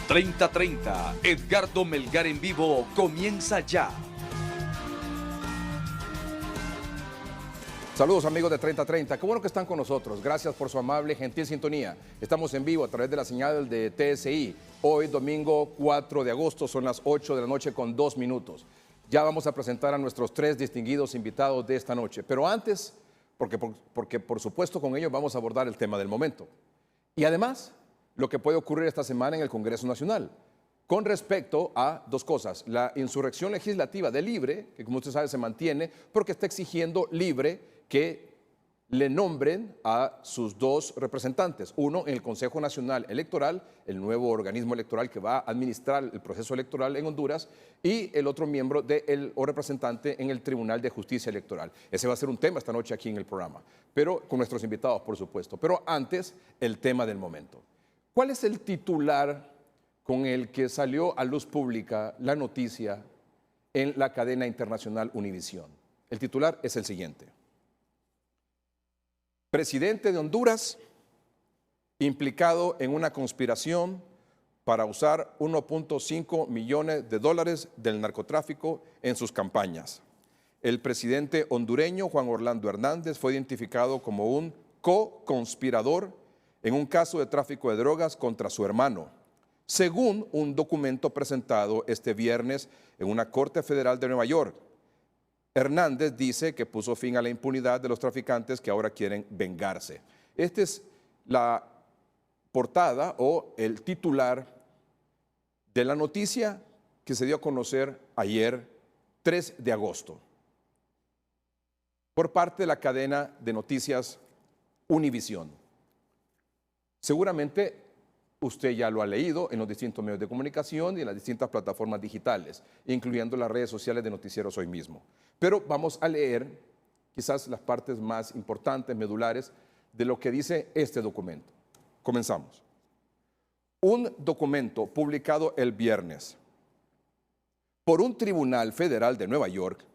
3030, Edgardo Melgar en vivo comienza ya. Saludos amigos de 3030, qué bueno que están con nosotros, gracias por su amable, gentil sintonía. Estamos en vivo a través de la señal de TSI, hoy domingo 4 de agosto, son las 8 de la noche con 2 minutos. Ya vamos a presentar a nuestros 3 distinguidos invitados de esta noche, pero antes, porque por supuesto con ellos vamos a abordar el tema del momento. Y además, lo que puede ocurrir esta semana en el Congreso Nacional, con respecto a dos cosas, la insurrección legislativa de Libre, que como usted sabe se mantiene, porque está exigiendo Libre que le nombren a sus 2 representantes, uno en el Consejo Nacional Electoral, el nuevo organismo electoral que va a administrar el proceso electoral en Honduras, y el otro miembro o representante en el Tribunal de Justicia Electoral. Ese va a ser un tema esta noche aquí en el programa, pero con nuestros invitados, por supuesto. Pero antes, el tema del momento. ¿Cuál es el titular con el que salió a luz pública la noticia en la cadena internacional Univisión? El titular es el siguiente. Presidente de Honduras implicado en una conspiración para usar 1.5 millones de dólares del narcotráfico en sus campañas. El presidente hondureño Juan Orlando Hernández fue identificado como un co-conspirador en un caso de tráfico de drogas contra su hermano, según un documento presentado este viernes en una corte federal de Nueva York. Hernández dice que puso fin a la impunidad de los traficantes que ahora quieren vengarse. Esta es la portada o el titular de la noticia que se dio a conocer ayer, 3 de agosto, por parte de la cadena de noticias Univisión. Seguramente usted ya lo ha leído en los distintos medios de comunicación y en las distintas plataformas digitales, incluyendo las redes sociales de Noticieros Hoy Mismo. Pero vamos a leer quizás las partes más importantes, medulares, de lo que dice este documento. Comenzamos. Un documento publicado el viernes por un tribunal federal de Nueva York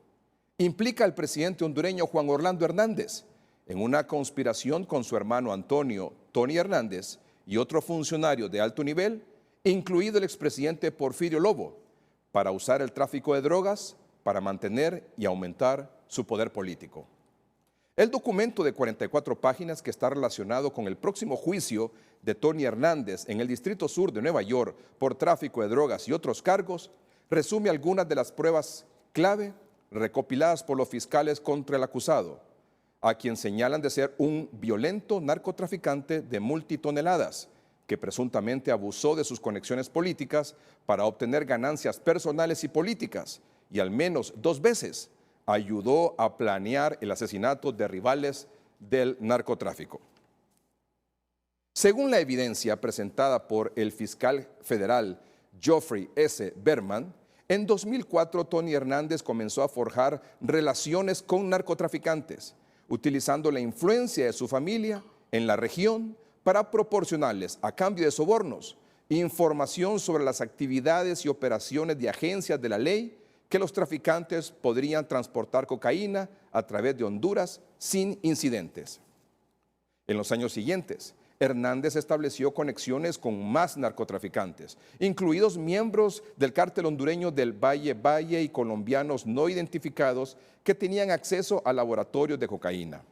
implica al presidente hondureño Juan Orlando Hernández en una conspiración con su hermano Antonio Tony Hernández y otro funcionario de alto nivel, incluido el expresidente Porfirio Lobo, para usar el tráfico de drogas para mantener y aumentar su poder político. El documento de 44 páginas que está relacionado con el próximo juicio de Tony Hernández en el Distrito Sur de Nueva York por tráfico de drogas y otros cargos, resume algunas de las pruebas clave recopiladas por los fiscales contra el acusado, a quien señalan de ser un violento narcotraficante de multitoneladas, que presuntamente abusó de sus conexiones políticas para obtener ganancias personales y políticas, y al menos 2 veces ayudó a planear el asesinato de rivales del narcotráfico. Según la evidencia presentada por el fiscal federal Geoffrey S. Berman, en 2004 Tony Hernández comenzó a forjar relaciones con narcotraficantes, utilizando la influencia de su familia en la región para proporcionarles, a cambio de sobornos, información sobre las actividades y operaciones de agencias de la ley que los traficantes podrían transportar cocaína a través de Honduras sin incidentes. En los años siguientes, Hernández estableció conexiones con más narcotraficantes, incluidos miembros del cártel hondureño del Valle y colombianos no identificados que tenían acceso a laboratorios de cocaína.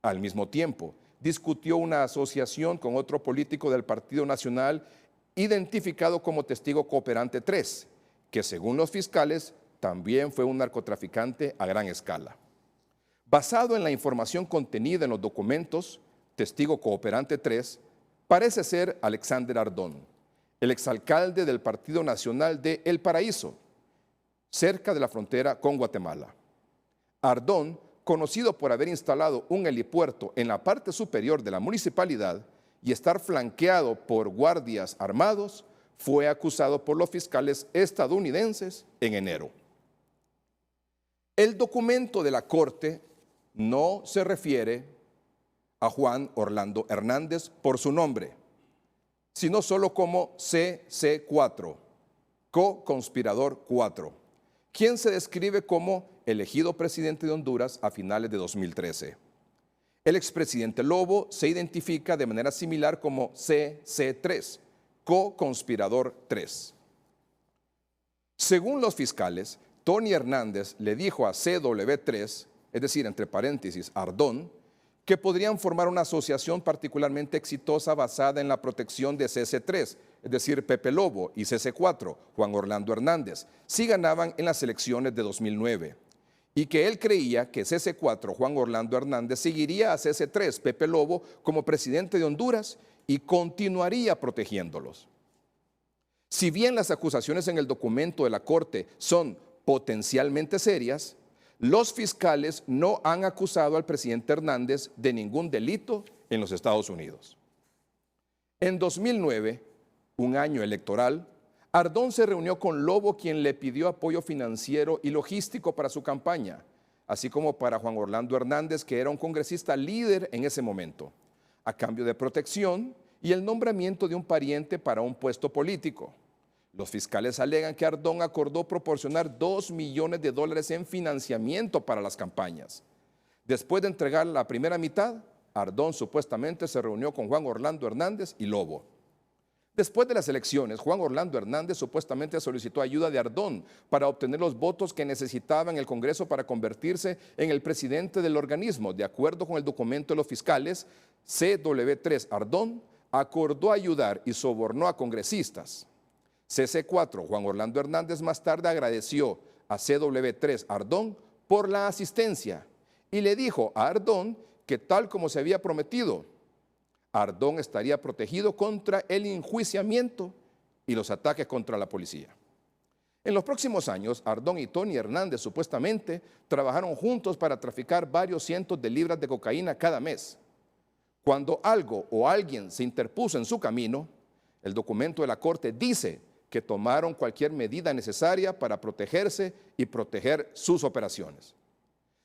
Al mismo tiempo, discutió una asociación con otro político del Partido Nacional identificado como testigo cooperante 3, que según los fiscales también fue un narcotraficante a gran escala. Basado en la información contenida en los documentos, testigo cooperante 3 parece ser Alexander Ardón, el exalcalde del Partido Nacional de El Paraíso, cerca de la frontera con Guatemala. Ardón, conocido por haber instalado un helipuerto en la parte superior de la municipalidad y estar flanqueado por guardias armados, fue acusado por los fiscales estadounidenses en enero. El documento de la Corte no se refiere a Juan Orlando Hernández por su nombre, sino solo como CC4, co-conspirador 4, quien se describe como elegido presidente de Honduras a finales de 2013. El expresidente Lobo se identifica de manera similar como CC3, co-conspirador 3. Según los fiscales, Tony Hernández le dijo a CW3, es decir, entre paréntesis, Ardón, que podrían formar una asociación particularmente exitosa basada en la protección de CC3, es decir, Pepe Lobo, y CC4, Juan Orlando Hernández, si ganaban en las elecciones de 2009. Y que él creía que CC4, Juan Orlando Hernández, seguiría a CC3, Pepe Lobo, como presidente de Honduras y continuaría protegiéndolos. Si bien las acusaciones en el documento de la Corte son potencialmente serias, los fiscales no han acusado al presidente Hernández de ningún delito en los Estados Unidos. En 2009, un año electoral, Ardón se reunió con Lobo, quien le pidió apoyo financiero y logístico para su campaña, así como para Juan Orlando Hernández, que era un congresista líder en ese momento, a cambio de protección y el nombramiento de un pariente para un puesto político. Los fiscales alegan que Ardón acordó proporcionar $2 millones en financiamiento para las campañas. Después de entregar la primera mitad, Ardón supuestamente se reunió con Juan Orlando Hernández y Lobo. Después de las elecciones, Juan Orlando Hernández supuestamente solicitó ayuda de Ardón para obtener los votos que necesitaba en el Congreso para convertirse en el presidente del organismo. De acuerdo con el documento de los fiscales, CW3 Ardón acordó ayudar y sobornó a congresistas. CC4, Juan Orlando Hernández, más tarde agradeció a CW3 Ardón por la asistencia y le dijo a Ardón que tal como se había prometido, Ardón estaría protegido contra el enjuiciamiento y los ataques contra la policía. En los próximos años, Ardón y Tony Hernández supuestamente trabajaron juntos para traficar varios cientos de libras de cocaína cada mes. Cuando algo o alguien se interpuso en su camino, el documento de la Corte dice que tomaron cualquier medida necesaria para protegerse y proteger sus operaciones.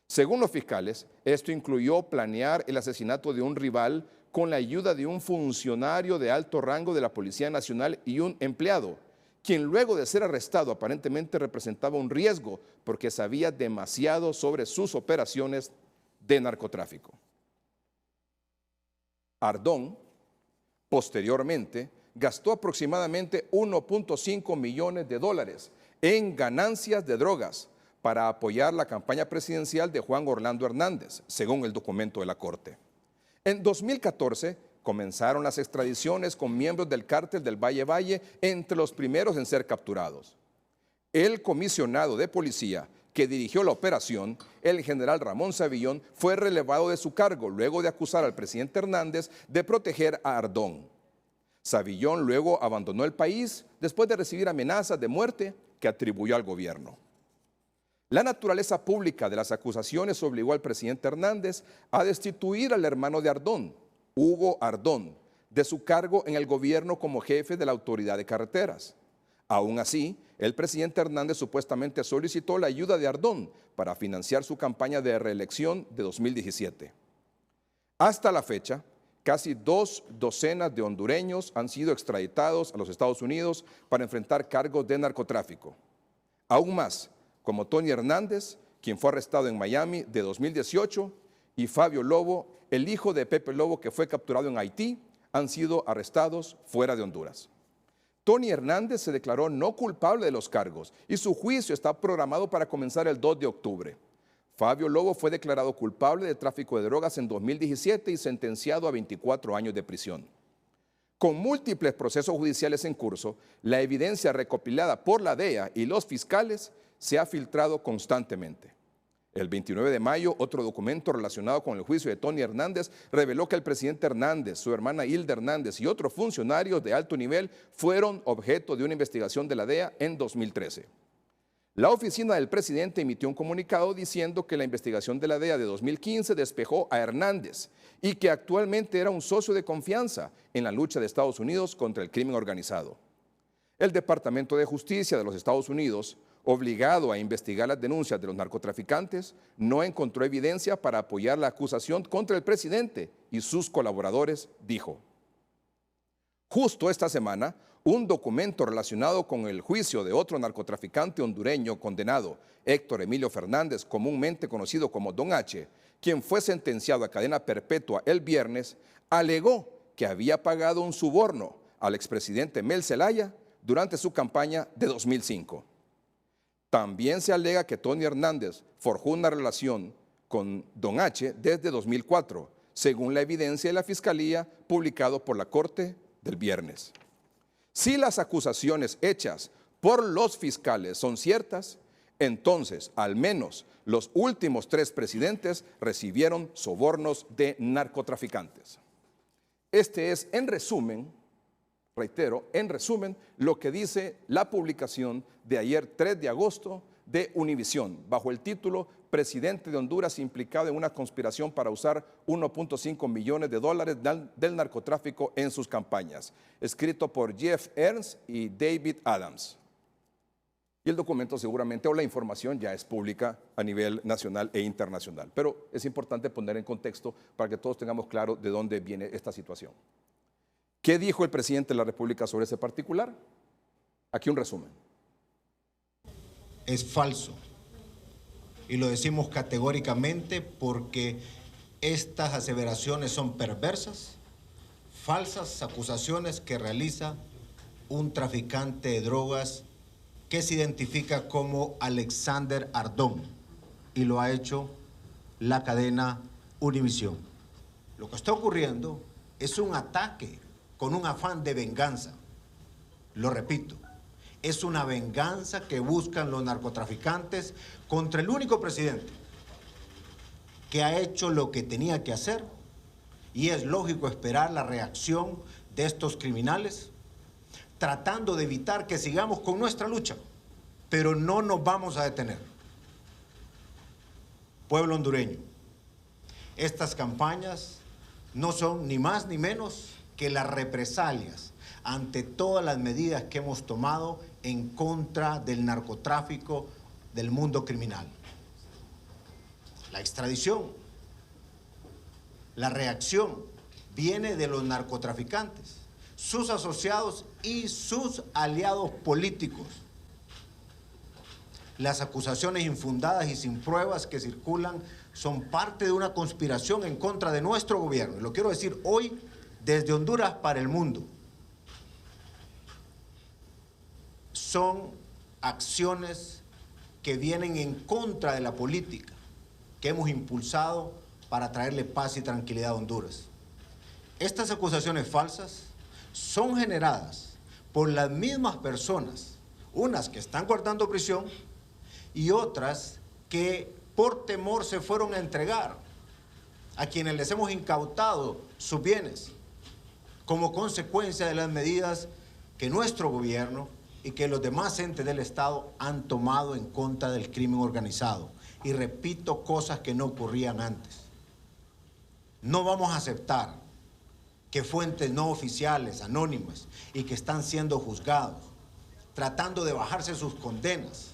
Según los fiscales, esto incluyó planear el asesinato de un rival con la ayuda de un funcionario de alto rango de la Policía Nacional y un empleado, quien luego de ser arrestado aparentemente representaba un riesgo porque sabía demasiado sobre sus operaciones de narcotráfico. Ardón, posteriormente, gastó aproximadamente $1.5 millones en ganancias de drogas para apoyar la campaña presidencial de Juan Orlando Hernández, según el documento de la Corte. En 2014 comenzaron las extradiciones con miembros del cártel del Valle, entre los primeros en ser capturados. El comisionado de policía que dirigió la operación, el general Ramón Savillón, fue relevado de su cargo luego de acusar al presidente Hernández de proteger a Ardón. Savillón luego abandonó el país después de recibir amenazas de muerte que atribuyó al gobierno. La naturaleza pública de las acusaciones obligó al presidente Hernández a destituir al hermano de Ardón, Hugo Ardón, de su cargo en el gobierno como jefe de la Autoridad de Carreteras. Aún así, el presidente Hernández supuestamente solicitó la ayuda de Ardón para financiar su campaña de reelección de 2017. Hasta la fecha, casi 2 docenas de hondureños han sido extraditados a los Estados Unidos para enfrentar cargos de narcotráfico. Aún más, como Tony Hernández, quien fue arrestado en Miami de 2018, y Fabio Lobo, el hijo de Pepe Lobo, que fue capturado en Haití, han sido arrestados fuera de Honduras. Tony Hernández se declaró no culpable de los cargos y su juicio está programado para comenzar el 2 de octubre. Fabio Lobo fue declarado culpable de tráfico de drogas en 2017 y sentenciado a 24 años de prisión. Con múltiples procesos judiciales en curso, la evidencia recopilada por la DEA y los fiscales se ha filtrado constantemente. El 29 de mayo, otro documento relacionado con el juicio de Tony Hernández reveló que el presidente Hernández, su hermana Hilda Hernández y otros funcionarios de alto nivel fueron objeto de una investigación de la DEA en 2013. La oficina del presidente emitió un comunicado diciendo que la investigación de la DEA de 2015 despejó a Hernández y que actualmente era un socio de confianza en la lucha de Estados Unidos contra el crimen organizado. El Departamento de Justicia de los Estados Unidos, obligado a investigar las denuncias de los narcotraficantes, no encontró evidencia para apoyar la acusación contra el presidente y sus colaboradores, dijo. Justo esta semana, un documento relacionado con el juicio de otro narcotraficante hondureño condenado, Héctor Emilio Fernández, comúnmente conocido como Don H., quien fue sentenciado a cadena perpetua el viernes, alegó que había pagado un soborno al expresidente Mel Zelaya durante su campaña de 2005. También se alega que Tony Hernández forjó una relación con Don H. desde 2004, según la evidencia de la Fiscalía publicado por la Corte del viernes. Si las acusaciones hechas por los fiscales son ciertas, entonces al menos los últimos 3 presidentes recibieron sobornos de narcotraficantes. Este es, en resumen, reitero, en resumen, lo que dice la publicación de ayer 3 de agosto de Univisión, bajo el título Presidente de Honduras implicado en una conspiración para usar 1.5 millones de dólares del narcotráfico en sus campañas, escrito por Jeff Ernst y David Adams. Y el documento seguramente, o la información, ya es pública a nivel nacional e internacional. Pero es importante poner en contexto para que todos tengamos claro de dónde viene esta situación. ¿Qué dijo el presidente de la República sobre ese particular? Aquí un resumen. Es falso. Y lo decimos categóricamente porque estas aseveraciones son perversas, falsas acusaciones que realiza un traficante de drogas que se identifica como Alexander Ardón y lo ha hecho la cadena Univisión. Lo que está ocurriendo es un ataque con un afán de venganza. Lo repito, es una venganza que buscan los narcotraficantes contra el único presidente que ha hecho lo que tenía que hacer, y es lógico esperar la reacción de estos criminales, tratando de evitar que sigamos con nuestra lucha, pero no nos vamos a detener. Pueblo hondureño, estas campañas no son ni más ni menos que las represalias ante todas las medidas que hemos tomado en contra del narcotráfico del mundo criminal. La extradición, la reacción viene de los narcotraficantes, sus asociados y sus aliados políticos. Las acusaciones infundadas y sin pruebas que circulan son parte de una conspiración en contra de nuestro gobierno. Y lo quiero decir hoy desde Honduras para el mundo. Son acciones que vienen en contra de la política que hemos impulsado para traerle paz y tranquilidad a Honduras. Estas acusaciones falsas son generadas por las mismas personas, unas que están guardando prisión y otras que por temor se fueron a entregar a quienes les hemos incautado sus bienes como consecuencia de las medidas que nuestro gobierno y que los demás entes del Estado han tomado en contra del crimen organizado. Y repito, cosas que no ocurrían antes. No vamos a aceptar que fuentes no oficiales, anónimas, y que están siendo juzgados, tratando de bajarse sus condenas,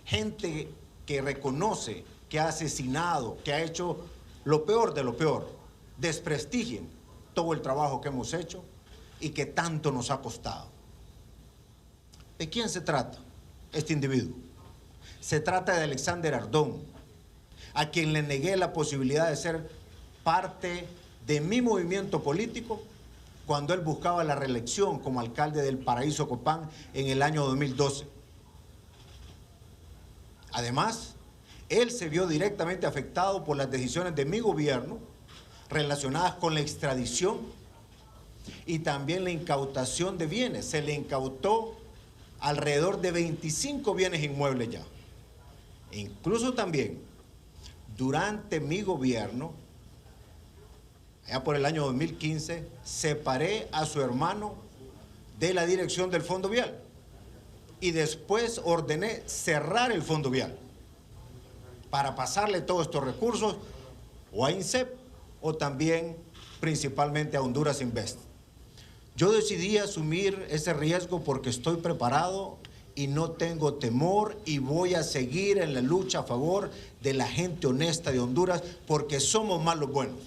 gente que reconoce que ha asesinado, que ha hecho lo peor de lo peor, desprestigien todo el trabajo que hemos hecho y que tanto nos ha costado. ¿De quién se trata este individuo? Se trata de Alexander Ardón, a quien le negué la posibilidad de ser parte de mi movimiento político cuando él buscaba la reelección como alcalde del Paraíso Copán en el año 2012. Además, él se vio directamente afectado por las decisiones de mi gobierno relacionadas con la extradición y también la incautación de bienes. Se le incautó alrededor de 25 bienes inmuebles ya. E incluso también, durante mi gobierno, allá por el año 2015, separé a su hermano de la dirección del Fondo Vial y después ordené cerrar el Fondo Vial para pasarle todos estos recursos o a INSEP o también principalmente a Honduras Invest. Yo decidí asumir ese riesgo porque estoy preparado y no tengo temor y voy a seguir en la lucha a favor de la gente honesta de Honduras porque somos más los buenos.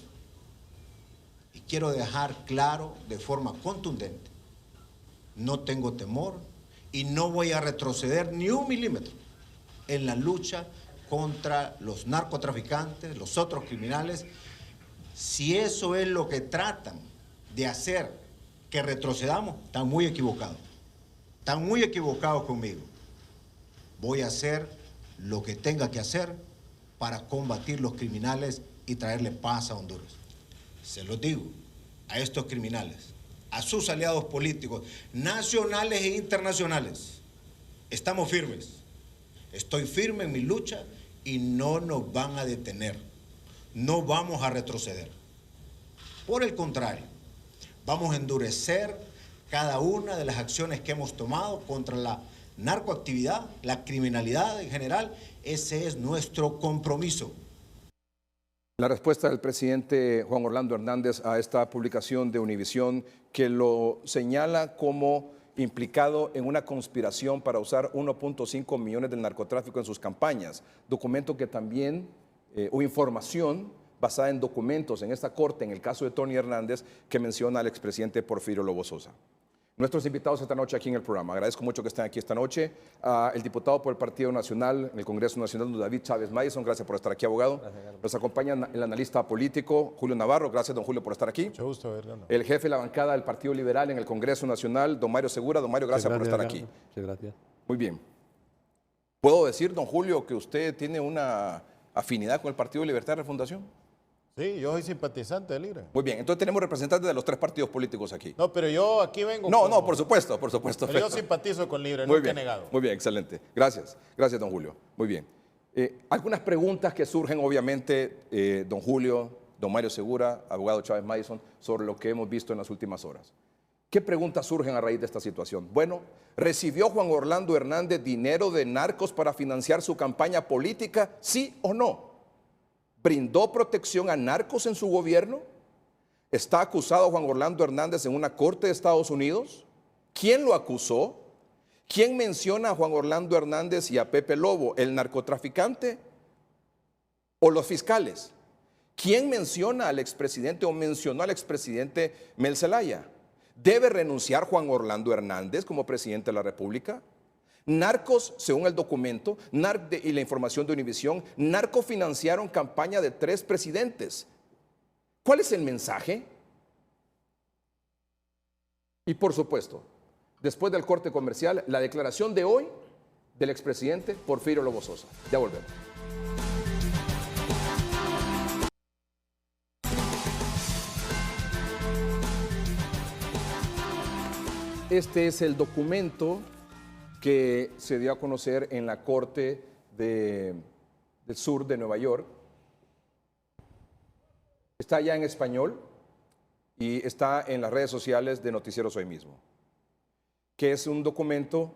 Y quiero dejar claro de forma contundente, no tengo temor y no voy a retroceder ni un milímetro en la lucha contra los narcotraficantes, los otros criminales, si eso es lo que tratan de hacer, que retrocedamos, están muy equivocados. Están muy equivocados conmigo. Voy a hacer lo que tenga que hacer para combatir los criminales y traerle paz a Honduras. Se los digo a estos criminales, a sus aliados políticos, nacionales e internacionales. Estamos firmes. Estoy firme en mi lucha y no nos van a detener. No vamos a retroceder. Por el contrario, vamos a endurecer cada una de las acciones que hemos tomado contra la narcoactividad, la criminalidad en general. Ese es nuestro compromiso. La respuesta del presidente Juan Orlando Hernández a esta publicación de Univisión, que lo señala como implicado en una conspiración para usar 1.5 millones del narcotráfico en sus campañas, documento que también, o información basada en documentos en esta corte, en el caso de Tony Hernández, que menciona al expresidente Porfirio Lobo Sosa. Nuestros invitados esta noche aquí en el programa. Agradezco mucho que estén aquí esta noche. El diputado por el Partido Nacional en el Congreso Nacional, David Chávez Madison. Gracias por estar aquí, abogado. Gracias. Nos acompaña el analista político Julio Navarro. Gracias, don Julio, por estar aquí. Mucho gusto verlo. El jefe de la bancada del Partido Liberal en el Congreso Nacional, don Mario Segura. Don Mario, gracias por estar aquí. Muchas gracias. Muy bien. ¿Puedo decir, don Julio, que usted tiene una afinidad con el Partido Libertad de Refundación? Sí, yo soy simpatizante de Libre. Muy bien, entonces tenemos representantes de los tres partidos políticos aquí. No, pero yo aquí vengo. No, por supuesto. Pero yo simpatizo con Libre, Muy nunca bien, he negado. Muy bien, excelente. Gracias, don Julio. Muy bien. Algunas preguntas que surgen, obviamente, don Julio, don Mario Segura, abogado Chávez Madison, sobre lo que hemos visto en las últimas horas. ¿Qué preguntas surgen a raíz de esta situación? Bueno, ¿recibió Juan Orlando Hernández dinero de narcos para financiar su campaña política? ¿Sí o no? ¿Brindó protección a narcos en su gobierno? ¿Está acusado Juan Orlando Hernández en una corte de Estados Unidos? ¿Quién lo acusó? ¿Quién menciona a Juan Orlando Hernández y a Pepe Lobo? ¿El narcotraficante o los fiscales? ¿Quién menciona al expresidente o mencionó al expresidente Mel Zelaya? ¿Debe renunciar Juan Orlando Hernández como presidente de la República? Narcos, según el documento y la información de Univisión, narcofinanciaron campaña de 3 presidentes. ¿Cuál es el mensaje? Y por supuesto, después del corte comercial, la declaración de hoy del expresidente Porfirio Lobo Sosa. Ya volvemos. Este es el documento que se dio a conocer en la Corte del Sur de Nueva York. Está ya en español y está en las redes sociales de Noticieros Hoy Mismo, que es un documento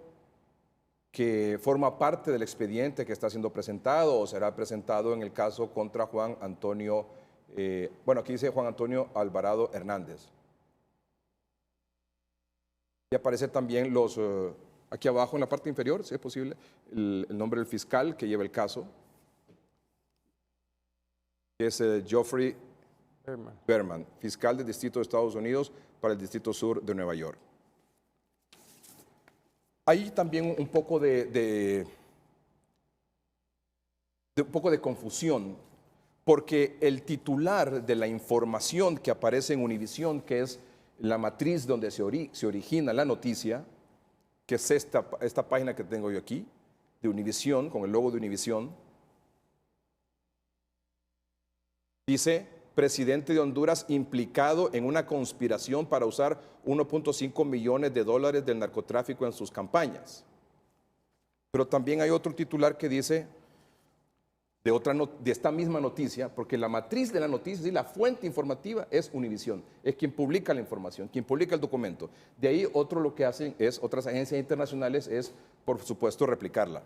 que forma parte del expediente que está siendo presentado o será presentado en el caso contra Juan Antonio, aquí dice Juan Antonio Alvarado Hernández. Y aparece también aquí abajo en la parte inferior, si es posible, el nombre del fiscal que lleva el caso, que es Geoffrey Berman, fiscal del Distrito de Estados Unidos para el Distrito Sur de Nueva York. Hay también un poco de confusión, porque el titular de la información que aparece en Univisión, que es la matriz donde se origina la noticia, que es esta página que tengo yo aquí, de Univisión, con el logo de Univisión, dice, presidente de Honduras implicado en una conspiración para usar 1.5 millones de dólares del narcotráfico en sus campañas. Pero también hay otro titular que dice, de esta misma noticia, porque la matriz de la noticia y la fuente informativa es Univisión, es quien publica la información, quien publica el documento. De ahí lo que hacen otras agencias internacionales es, por supuesto, replicarla.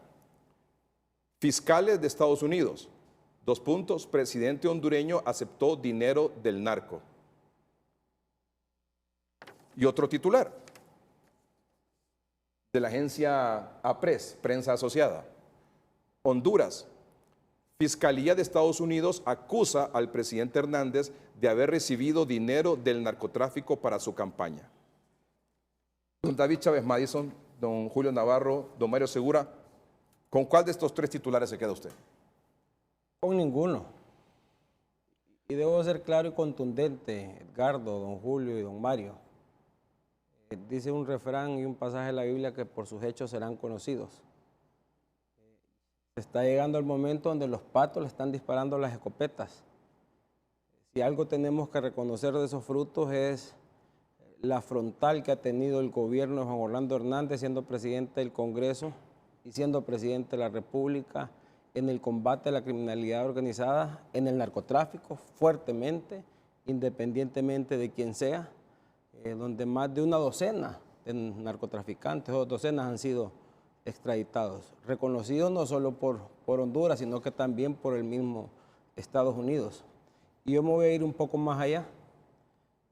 Fiscales de Estados Unidos, presidente hondureño aceptó dinero del narco. Y otro titular, de la agencia APRES, Prensa Asociada, Honduras, Fiscalía de Estados Unidos acusa al presidente Hernández de haber recibido dinero del narcotráfico para su campaña. Don David Chávez Madison, don Julio Navarro, don Mario Segura, ¿con cuál de estos 3 titulares se queda usted? Con ninguno. Y debo ser claro y contundente, Edgardo, don Julio y don Mario. Dice un refrán y un pasaje de la Biblia que por sus hechos serán conocidos. Está llegando el momento donde los patos le están disparando las escopetas. Si algo tenemos que reconocer de esos frutos es la frontal que ha tenido el gobierno de Juan Orlando Hernández siendo presidente del Congreso y siendo presidente de la República en el combate a la criminalidad organizada, en el narcotráfico, fuertemente, independientemente de quién sea, donde más de una docena de narcotraficantes o docenas han sido extraditados, reconocidos no solo por Honduras, sino que también por el mismo Estados Unidos. Y yo me voy a ir un poco más allá.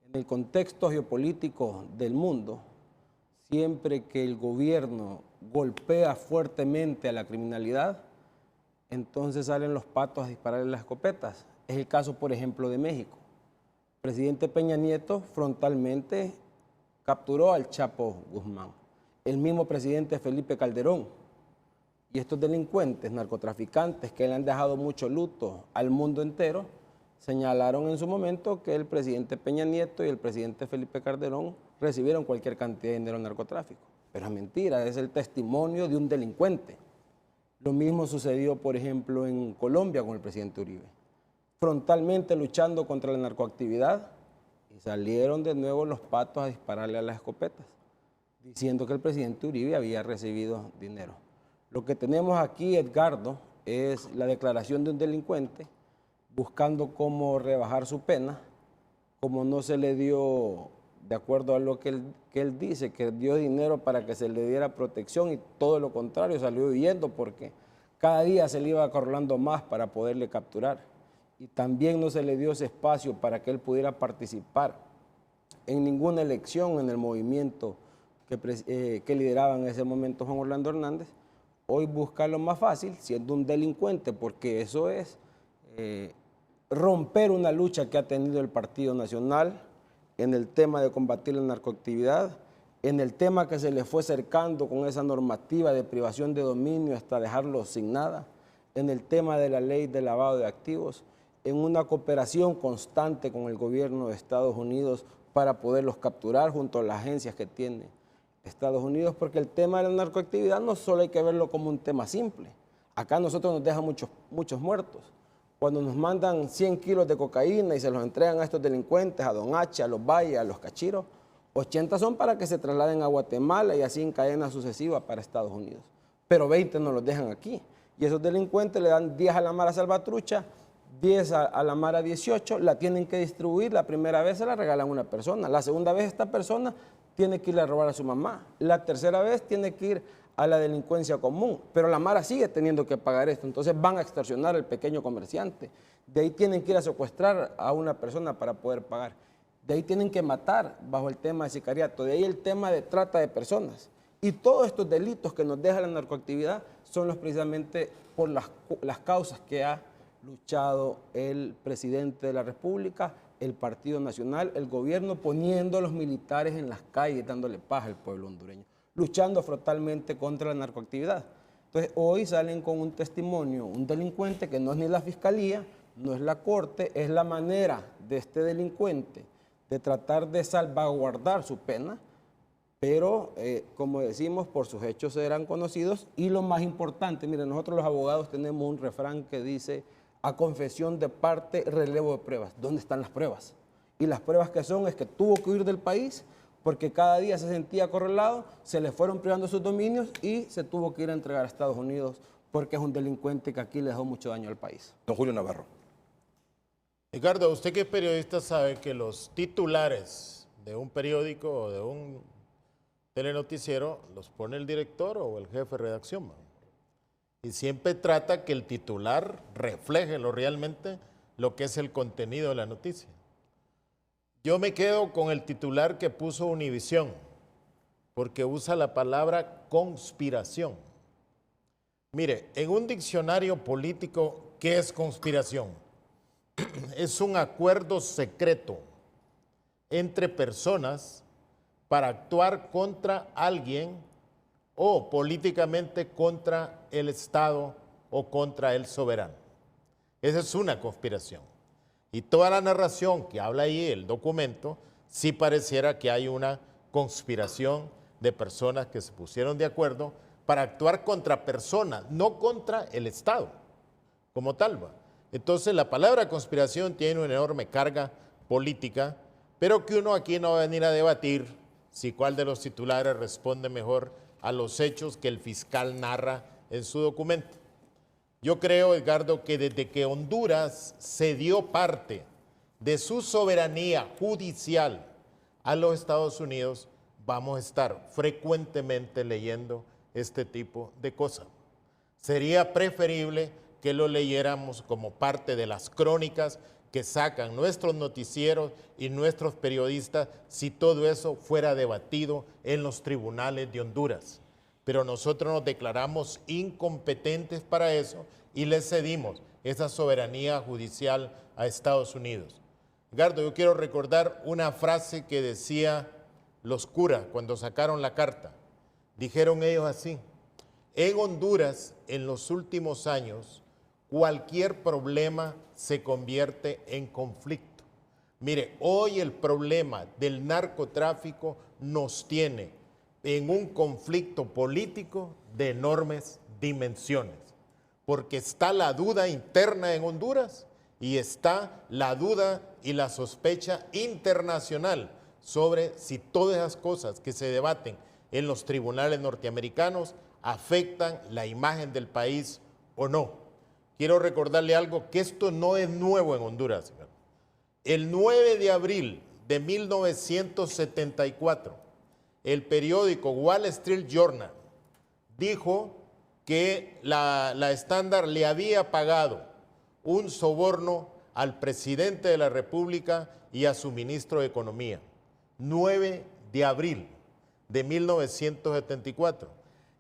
En el contexto geopolítico del mundo, siempre que el gobierno golpea fuertemente a la criminalidad, entonces salen los patos a dispararle las escopetas. Es el caso, por ejemplo, de México. El presidente Peña Nieto frontalmente capturó al Chapo Guzmán. El mismo presidente Felipe Calderón. Y estos delincuentes, narcotraficantes, que le han dejado mucho luto al mundo entero, señalaron en su momento que el presidente Peña Nieto y el presidente Felipe Calderón recibieron cualquier cantidad de dinero en narcotráfico. Pero es mentira, es el testimonio de un delincuente. Lo mismo sucedió, por ejemplo, en Colombia con el presidente Uribe. Frontalmente luchando contra la narcoactividad y salieron de nuevo los patos a dispararle a las escopetas, diciendo que el presidente Uribe había recibido dinero. Lo que tenemos aquí, Edgardo, es la declaración de un delincuente buscando cómo rebajar su pena, como no se le dio, de acuerdo a lo que él dice, que dio dinero para que se le diera protección y todo lo contrario, salió huyendo porque cada día se le iba acorralando más para poderle capturar. Y también no se le dio ese espacio para que él pudiera participar en ninguna elección en el movimiento que lideraba en ese momento Juan Orlando Hernández. Hoy busca lo más fácil, siendo un delincuente, porque eso es romper una lucha que ha tenido el Partido Nacional en el tema de combatir la narcoactividad, en el tema que se le fue cercando con esa normativa de privación de dominio hasta dejarlo sin nada, en el tema de la ley de lavado de activos, en una cooperación constante con el gobierno de Estados Unidos para poderlos capturar junto a las agencias que tiene Estados Unidos, porque el tema de la narcoactividad no solo hay que verlo como un tema simple. Acá a nosotros nos dejan muchos muertos. Cuando nos mandan 100 kilos de cocaína y se los entregan a estos delincuentes, a Don H, a los Valle, a los Cachiros, 80 son para que se trasladen a Guatemala y así en cadena sucesiva para Estados Unidos. Pero 20 nos los dejan aquí. Y esos delincuentes le dan 10 a la Mara Salvatrucha, 10 a la Mara 18, la tienen que distribuir. La primera vez se la regalan a una persona, la segunda vez esta persona tiene que ir a robar a su mamá, la tercera vez tiene que ir a la delincuencia común, pero la Mara sigue teniendo que pagar esto, entonces van a extorsionar al pequeño comerciante, de ahí tienen que ir a secuestrar a una persona para poder pagar, de ahí tienen que matar bajo el tema de sicariato, de ahí el tema de trata de personas. Y todos estos delitos que nos deja la narcoactividad son los precisamente por las causas que ha luchado el presidente de la República, el Partido Nacional, el gobierno, poniendo a los militares en las calles, dándole paz al pueblo hondureño, luchando frontalmente contra la narcoactividad. Entonces, hoy salen con un testimonio, un delincuente que no es ni la fiscalía, no es la corte, es la manera de este delincuente de tratar de salvaguardar su pena, pero, como decimos, por sus hechos serán conocidos. Y lo más importante, miren, nosotros los abogados tenemos un refrán que dice: a confesión de parte, relevo de pruebas. ¿Dónde están las pruebas? Y las pruebas que son es que tuvo que huir del país porque cada día se sentía acorralado, se le fueron privando sus dominios y se tuvo que ir a entregar a Estados Unidos porque es un delincuente que aquí le dejó mucho daño al país. Don Julio Navarro. Ricardo, usted que es periodista sabe que los titulares de un periódico o de un telenoticiero los pone el director o el jefe de redacción, ¿no? Y siempre trata que el titular refleje realmente lo que es el contenido de la noticia. Yo me quedo con el titular que puso Univisión, porque usa la palabra conspiración. Mire, en un diccionario político, ¿qué es conspiración? Es un acuerdo secreto entre personas para actuar contra alguien o políticamente contra el Estado o contra el soberano. Esa es una conspiración. Y toda la narración que habla ahí, el documento, sí pareciera que hay una conspiración de personas que se pusieron de acuerdo para actuar contra personas, no contra el Estado como tal. ¿Va? Entonces la palabra conspiración tiene una enorme carga política, pero que uno aquí no va a venir a debatir si cuál de los titulares responde mejor a los hechos que el fiscal narra en su documento. Yo creo, Edgardo, que desde que Honduras cedió parte de su soberanía judicial a los Estados Unidos, vamos a estar frecuentemente leyendo este tipo de cosas. Sería preferible que lo leyéramos como parte de las crónicas que sacan nuestros noticieros y nuestros periodistas si todo eso fuera debatido en los tribunales de Honduras. Pero nosotros nos declaramos incompetentes para eso y le cedimos esa soberanía judicial a Estados Unidos. Edgardo, yo quiero recordar una frase que decía los curas cuando sacaron la carta. Dijeron ellos así: en Honduras, en los últimos años, cualquier problema se convierte en conflicto. Mire, hoy el problema del narcotráfico nos tiene en un conflicto político de enormes dimensiones, porque está la duda interna en Honduras y está la duda y la sospecha internacional sobre si todas esas cosas que se debaten en los tribunales norteamericanos afectan la imagen del país o no. Quiero recordarle algo, que esto no es nuevo en Honduras. El 9 de abril de 1974, el periódico Wall Street Journal dijo que la Standard le había pagado un soborno al presidente de la República y a su ministro de Economía. 9 de abril de 1974.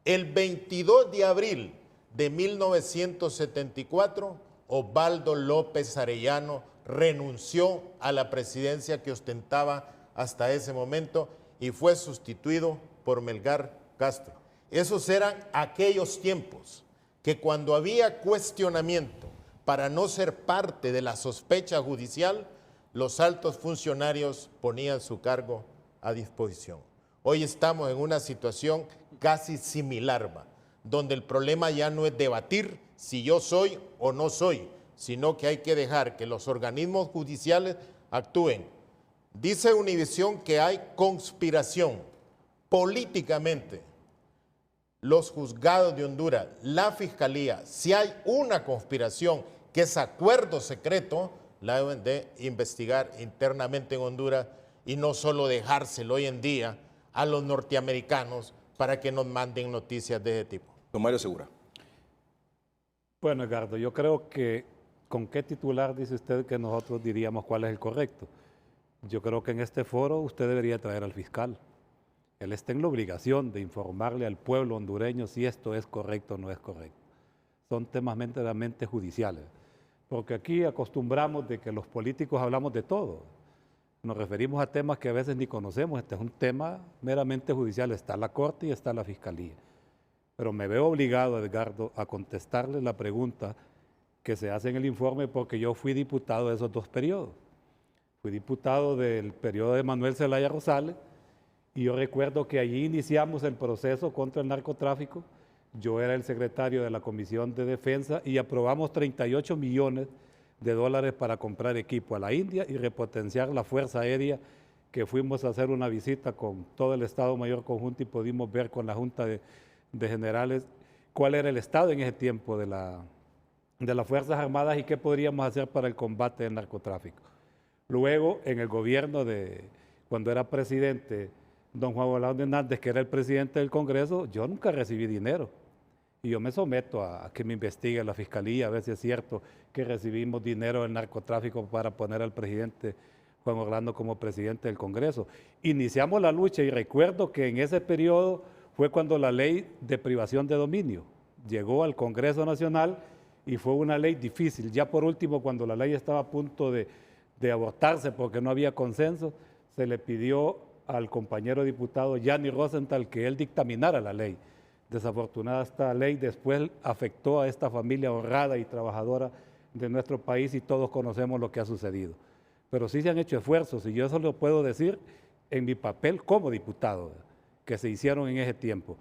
El 22 de abril de 1974, Osvaldo López Arellano renunció a la presidencia que ostentaba hasta ese momento y fue sustituido por Melgar Castro. Esos eran aquellos tiempos que cuando había cuestionamiento para no ser parte de la sospecha judicial, los altos funcionarios ponían su cargo a disposición. Hoy estamos en una situación casi similar, donde el problema ya no es debatir si yo soy o no soy, sino que hay que dejar que los organismos judiciales actúen. Dice Univisión que hay conspiración políticamente. Los juzgados de Honduras, la Fiscalía, si hay una conspiración que es acuerdo secreto, la deben de investigar internamente en Honduras y no solo dejárselo hoy en día a los norteamericanos para que nos manden noticias de ese tipo. Don Mario Segura. Bueno, Edgardo, yo creo que ¿con qué titular dice usted que nosotros diríamos cuál es el correcto? Yo creo que en este foro usted debería traer al fiscal. Él está en la obligación de informarle al pueblo hondureño si esto es correcto o no es correcto. Son temas meramente judiciales, porque aquí acostumbramos de que los políticos hablamos de todo. Nos referimos a temas que a veces ni conocemos. Este es un tema meramente judicial. Está la Corte y está la Fiscalía. Pero me veo obligado, Edgardo, a contestarle la pregunta que se hace en el informe porque yo fui diputado de esos dos periodos. Fui diputado del periodo de Manuel Zelaya Rosales y yo recuerdo que allí iniciamos el proceso contra el narcotráfico. Yo era el secretario de la Comisión de Defensa y aprobamos 38 millones de dólares para comprar equipo a la India y repotenciar la Fuerza Aérea, que fuimos a hacer una visita con todo el Estado Mayor Conjunto y pudimos ver con la Junta de Generales cuál era el estado en ese tiempo de las Fuerzas Armadas y qué podríamos hacer para el combate del narcotráfico. Luego, en el gobierno cuando era presidente don Juan Orlando Hernández, que era el presidente del Congreso, yo nunca recibí dinero. Y yo me someto a que me investigue la Fiscalía, a ver si es cierto que recibimos dinero del narcotráfico para poner al presidente Juan Orlando como presidente del Congreso. Iniciamos la lucha y recuerdo que en ese periodo fue cuando la ley de privación de dominio llegó al Congreso Nacional y fue una ley difícil. Ya por último, cuando la ley estaba a punto de abortarse porque no había consenso, se le pidió al compañero diputado Yanni Rosenthal que él dictaminara la ley. Desafortunada esta ley después afectó a esta familia honrada y trabajadora de nuestro país y todos conocemos lo que ha sucedido. Pero sí se han hecho esfuerzos y yo eso lo puedo decir en mi papel como diputado, que se hicieron en ese tiempo.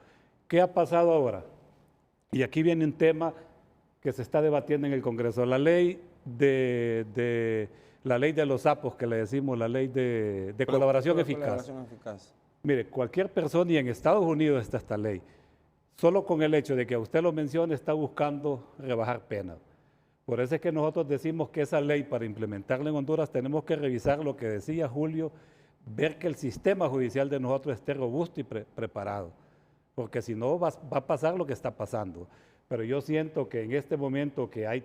¿Qué ha pasado ahora? Y aquí viene un tema que se está debatiendo en el Congreso, la ley de los sapos, que le decimos, la ley de colaboración eficaz. Mire, cualquier persona, y en Estados Unidos está esta ley, solo con el hecho de que a usted lo mencione, está buscando rebajar penas. Por eso es que nosotros decimos que esa ley, para implementarla en Honduras, tenemos que revisar lo que decía Julio, ver que el sistema judicial de nosotros esté robusto y preparado, porque si no va a pasar lo que está pasando. Pero yo siento que en este momento que hay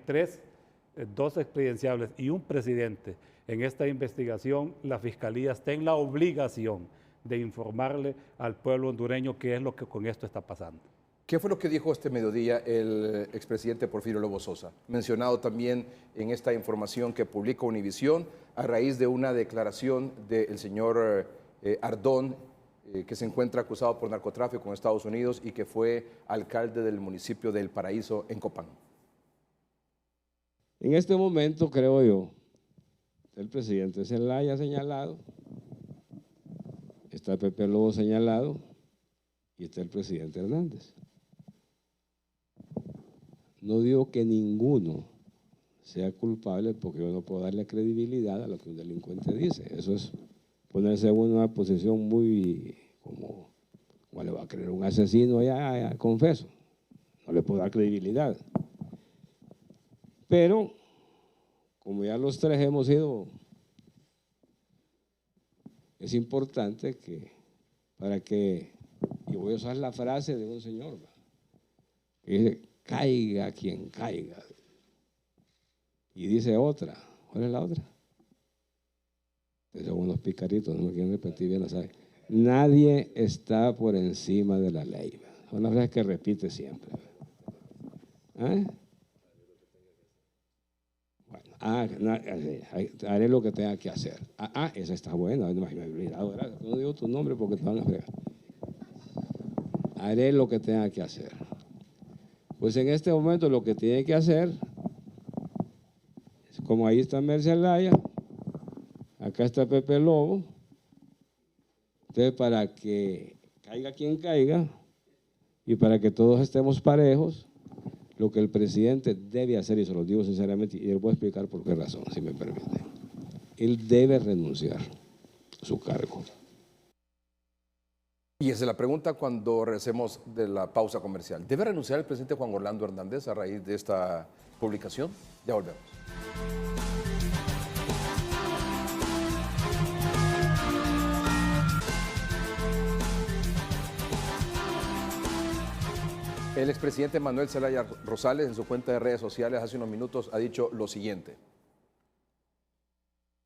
dos expresidenciables y un presidente en esta investigación, la Fiscalía está en la obligación de informarle al pueblo hondureño qué es lo que con esto está pasando. ¿Qué fue lo que dijo este mediodía el expresidente Porfirio Lobo Sosa? Mencionado también en esta información que publica Univisión a raíz de una declaración del señor Ardón, que se encuentra acusado por narcotráfico en Estados Unidos y que fue alcalde del municipio de El Paraíso en Copán. En este momento, creo yo, el presidente Zelaya señalado, está Pepe Lobo señalado y está el presidente Hernández. No digo que ninguno sea culpable, porque yo no puedo darle credibilidad a lo que un delincuente dice. Eso es ponerse en una posición muy como le va a creer un asesino allá, confeso. No le puedo dar credibilidad. Pero, como ya los tres hemos ido, es importante que, y voy a usar la frase de un señor, que dice, caiga quien caiga. Y dice otra, ¿cuál es la otra? Son unos picaritos, no me quieren repetir bien, ¿sabes? Nadie está por encima de la ley. Son las frases que repite siempre. ¿Eh? Bueno, haré lo que tenga que hacer. Esa está buena, no me he olvidado, no digo tu nombre porque te van a fregar. Haré lo que tenga que hacer. Pues en este momento lo que tiene que hacer, como ahí está Zelaya, acá está Pepe Lobo, entonces para que caiga quien caiga y para que todos estemos parejos, lo que el presidente debe hacer, y se lo digo sinceramente, y le voy a explicar por qué razón, si me permite. Él debe renunciar a su cargo. Y esa es la pregunta cuando regresemos de la pausa comercial. ¿Debe renunciar el presidente Juan Orlando Hernández a raíz de esta publicación? Ya volvemos. El expresidente Manuel Zelaya Rosales, en su cuenta de redes sociales hace unos minutos, ha dicho lo siguiente: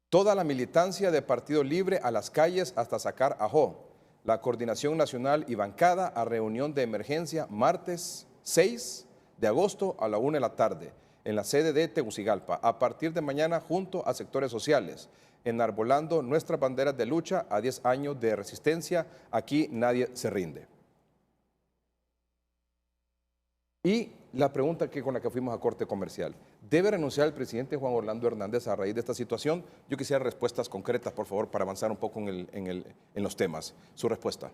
toda la militancia de Partido Libre a las calles hasta sacar a Jo. La Coordinación Nacional y Bancada a reunión de emergencia martes 6 de agosto a la 1 de la tarde en la sede de Tegucigalpa. A partir de mañana junto a sectores sociales, enarbolando nuestras banderas de lucha a 10 años de resistencia. Aquí nadie se rinde. Y la pregunta con la que fuimos a corte comercial: ¿debe renunciar el presidente Juan Orlando Hernández a raíz de esta situación? Yo quisiera respuestas concretas, por favor, para avanzar un poco en los temas. Su respuesta: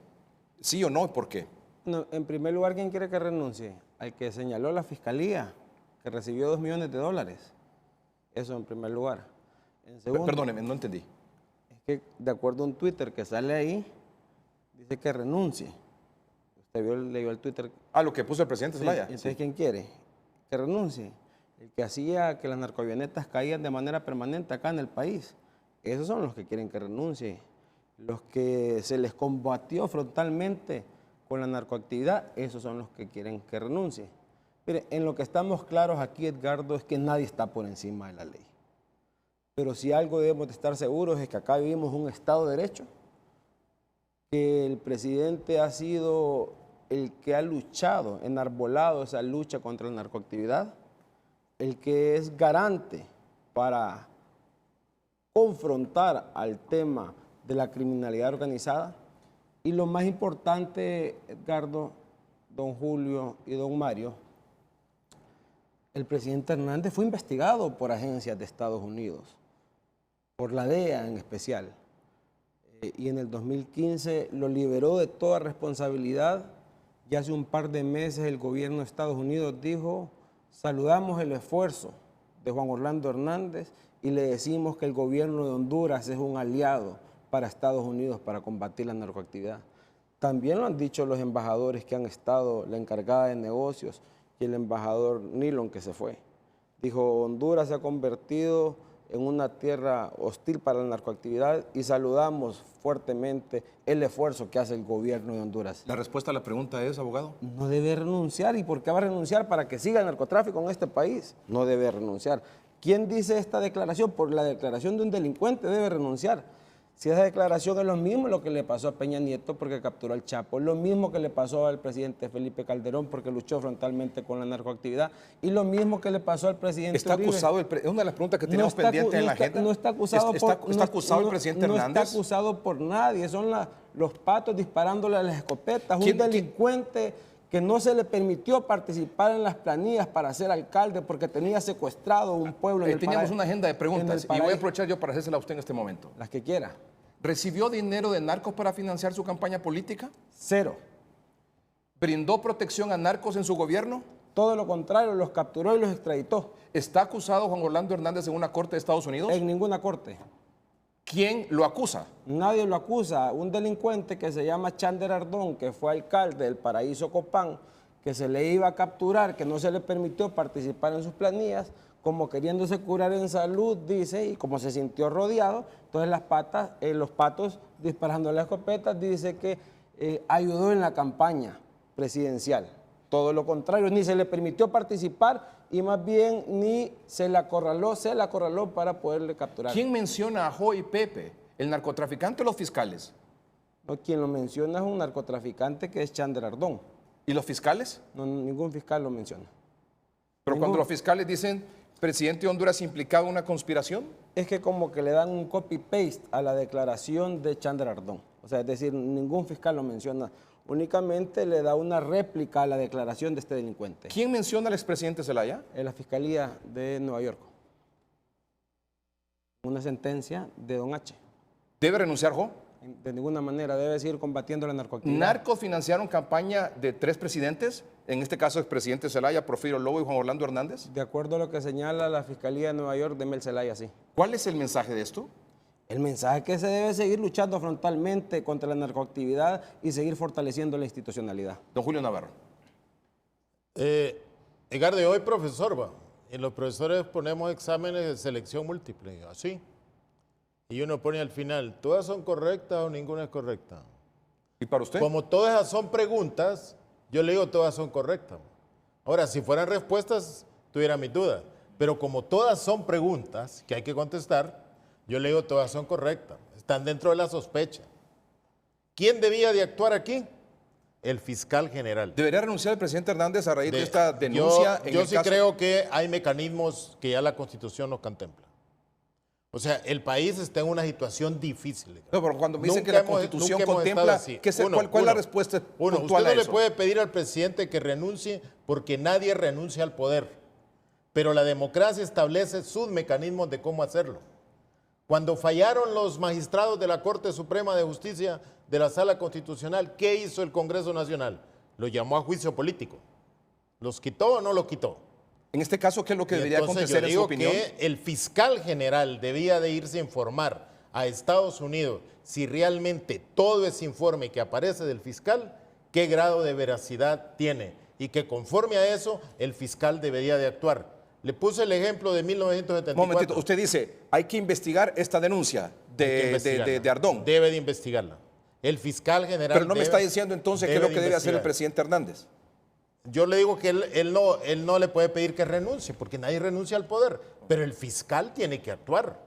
¿sí o no? ¿Por qué? No, en primer lugar, ¿quién quiere que renuncie? Al que señaló la Fiscalía, que recibió $2 millones. Eso en primer lugar. En segundo, perdóneme, no entendí. Es que de acuerdo a un Twitter que sale ahí, dice que renuncie. Usted leyó el Twitter. Lo que puso el presidente Zelaya. Entonces, sí. ¿Quién quiere? Que renuncie. El que hacía que las narcoavionetas caían de manera permanente acá en el país. Esos son los que quieren que renuncie. Los que se les combatió frontalmente con la narcoactividad, esos son los que quieren que renuncie. Mire, en lo que estamos claros aquí, Edgardo, es que nadie está por encima de la ley. Pero si algo debemos de estar seguros es que acá vivimos un Estado de Derecho, que el presidente ha sido el que ha luchado, enarbolado esa lucha contra la narcoactividad, el que es garante para confrontar al tema de la criminalidad organizada. Y lo más importante, Edgardo, don Julio y don Mario, el presidente Hernández fue investigado por agencias de Estados Unidos, por la DEA en especial. y en el 2015 lo liberó de toda responsabilidad. Y hace un par de meses el gobierno de Estados Unidos dijo: saludamos el esfuerzo de Juan Orlando Hernández y le decimos que el gobierno de Honduras es un aliado para Estados Unidos para combatir la narcoactividad. También lo han dicho los embajadores que han estado, la encargada de negocios y el embajador Nilon, que se fue. Dijo: Honduras se ha convertido en una tierra hostil para la narcoactividad y saludamos fuertemente el esfuerzo que hace el gobierno de Honduras. La respuesta a la pregunta es, abogado. No debe renunciar. ¿Y por qué va a renunciar? Para que siga el narcotráfico en este país. No debe renunciar. ¿Quién dice esta declaración? Por la declaración de un delincuente debe renunciar. Si esa declaración es lo mismo lo que le pasó a Peña Nieto porque capturó al Chapo, lo mismo que le pasó al presidente Felipe Calderón porque luchó frontalmente con la narcoactividad, y lo mismo que le pasó al presidente ¿Está Uribe. acusado? Es una de las preguntas que tenemos pendiente en la agenda. No está acusado ¿Está acusado el presidente Hernández? No está acusado por nadie, son los patos disparándole a las escopetas. Un delincuente que no se le permitió participar en las planillas para ser alcalde porque tenía secuestrado un pueblo en el Teníamos una agenda de preguntas y voy a paraíso. aprovechar yo para hacérsela a usted en este momento. Las que quiera. ¿Recibió dinero de narcos para financiar su campaña política? Cero. ¿Brindó protección a narcos en su gobierno? Todo lo contrario, los capturó y los extraditó. ¿Está acusado Juan Orlando Hernández en una corte de Estados Unidos? En ninguna corte. ¿Quién lo acusa? Nadie lo acusa. Un delincuente que se llama Chander Ardón, que fue alcalde del Paraíso Copán, que se le iba a capturar, que no se le permitió participar en sus planillas, como queriéndose curar en salud, dice, y como se sintió rodeado, entonces los patos disparando las escopetas, dice que ayudó en la campaña presidencial. Todo lo contrario, ni se le permitió participar y más bien ni se la acorraló para poderle capturar. ¿Quién menciona a Jo y Pepe, el narcotraficante o los fiscales? No, quien lo menciona es un narcotraficante que es Chander Ardón. ¿Y los fiscales? No, ningún fiscal lo menciona. Pero cuando los fiscales dicen presidente de Honduras implicado en una conspiración. Es que como que le dan un copy-paste a la declaración de Chander Ardón. O sea, es decir, ningún fiscal lo menciona. Únicamente le da una réplica a la declaración de este delincuente. ¿Quién menciona al expresidente Zelaya? En la Fiscalía de Nueva York. Una sentencia de Don H. ¿Debe renunciar Jo? De ninguna manera, debe seguir combatiendo la narcoactividad. ¿Narcos financiaron campaña de 3 presidentes? En este caso, expresidente Zelaya, Porfirio Lobo y Juan Orlando Hernández. De acuerdo a lo que señala la Fiscalía de Nueva York de Mel Zelaya, sí. ¿Cuál es el mensaje de esto? El mensaje es que se debe seguir luchando frontalmente contra la narcoactividad y seguir fortaleciendo la institucionalidad. Don Julio Navarro. Edgardo, hoy profesor, va. Y los profesores ponemos exámenes de selección múltiple, así. Y uno pone al final, ¿todas son correctas o ninguna es correcta? ¿Y para usted? Como todas esas son preguntas, yo le digo todas son correctas. Ahora, si fueran respuestas, tuviera mis dudas. Pero como todas son preguntas que hay que contestar, yo le digo todas son correctas. Están dentro de la sospecha. ¿Quién debía de actuar aquí? El fiscal general. ¿Debería renunciar el presidente Hernández a raíz de esta denuncia? Yo sí creo que hay mecanismos que ya la Constitución nos contempla. O sea, el país está en una situación difícil. No, pero cuando me dicen que la Constitución contempla, ¿cuál es la respuesta puntual usted a no le eso? puede pedir al presidente que renuncie porque nadie renuncia al poder. Pero la democracia establece sus mecanismos de cómo hacerlo. Cuando fallaron los magistrados de la Corte Suprema de Justicia de la Sala Constitucional, ¿qué hizo el Congreso Nacional? Lo llamó a juicio político. ¿Los quitó o no los quitó? En este caso, ¿qué es lo que debería acontecer en su opinión? Que el fiscal general debía de irse a informar a Estados Unidos si realmente todo ese informe que aparece del fiscal, qué grado de veracidad tiene y que conforme a eso el fiscal debería de actuar. Le puse el ejemplo de 1974. Un momentito, usted dice, hay que investigar esta denuncia de Ardón. Debe de investigarla. El fiscal general. Pero no me está diciendo entonces qué es lo que debe hacer el presidente Hernández. Yo le digo que él no le puede pedir que renuncie, porque nadie renuncia al poder, pero el fiscal tiene que actuar.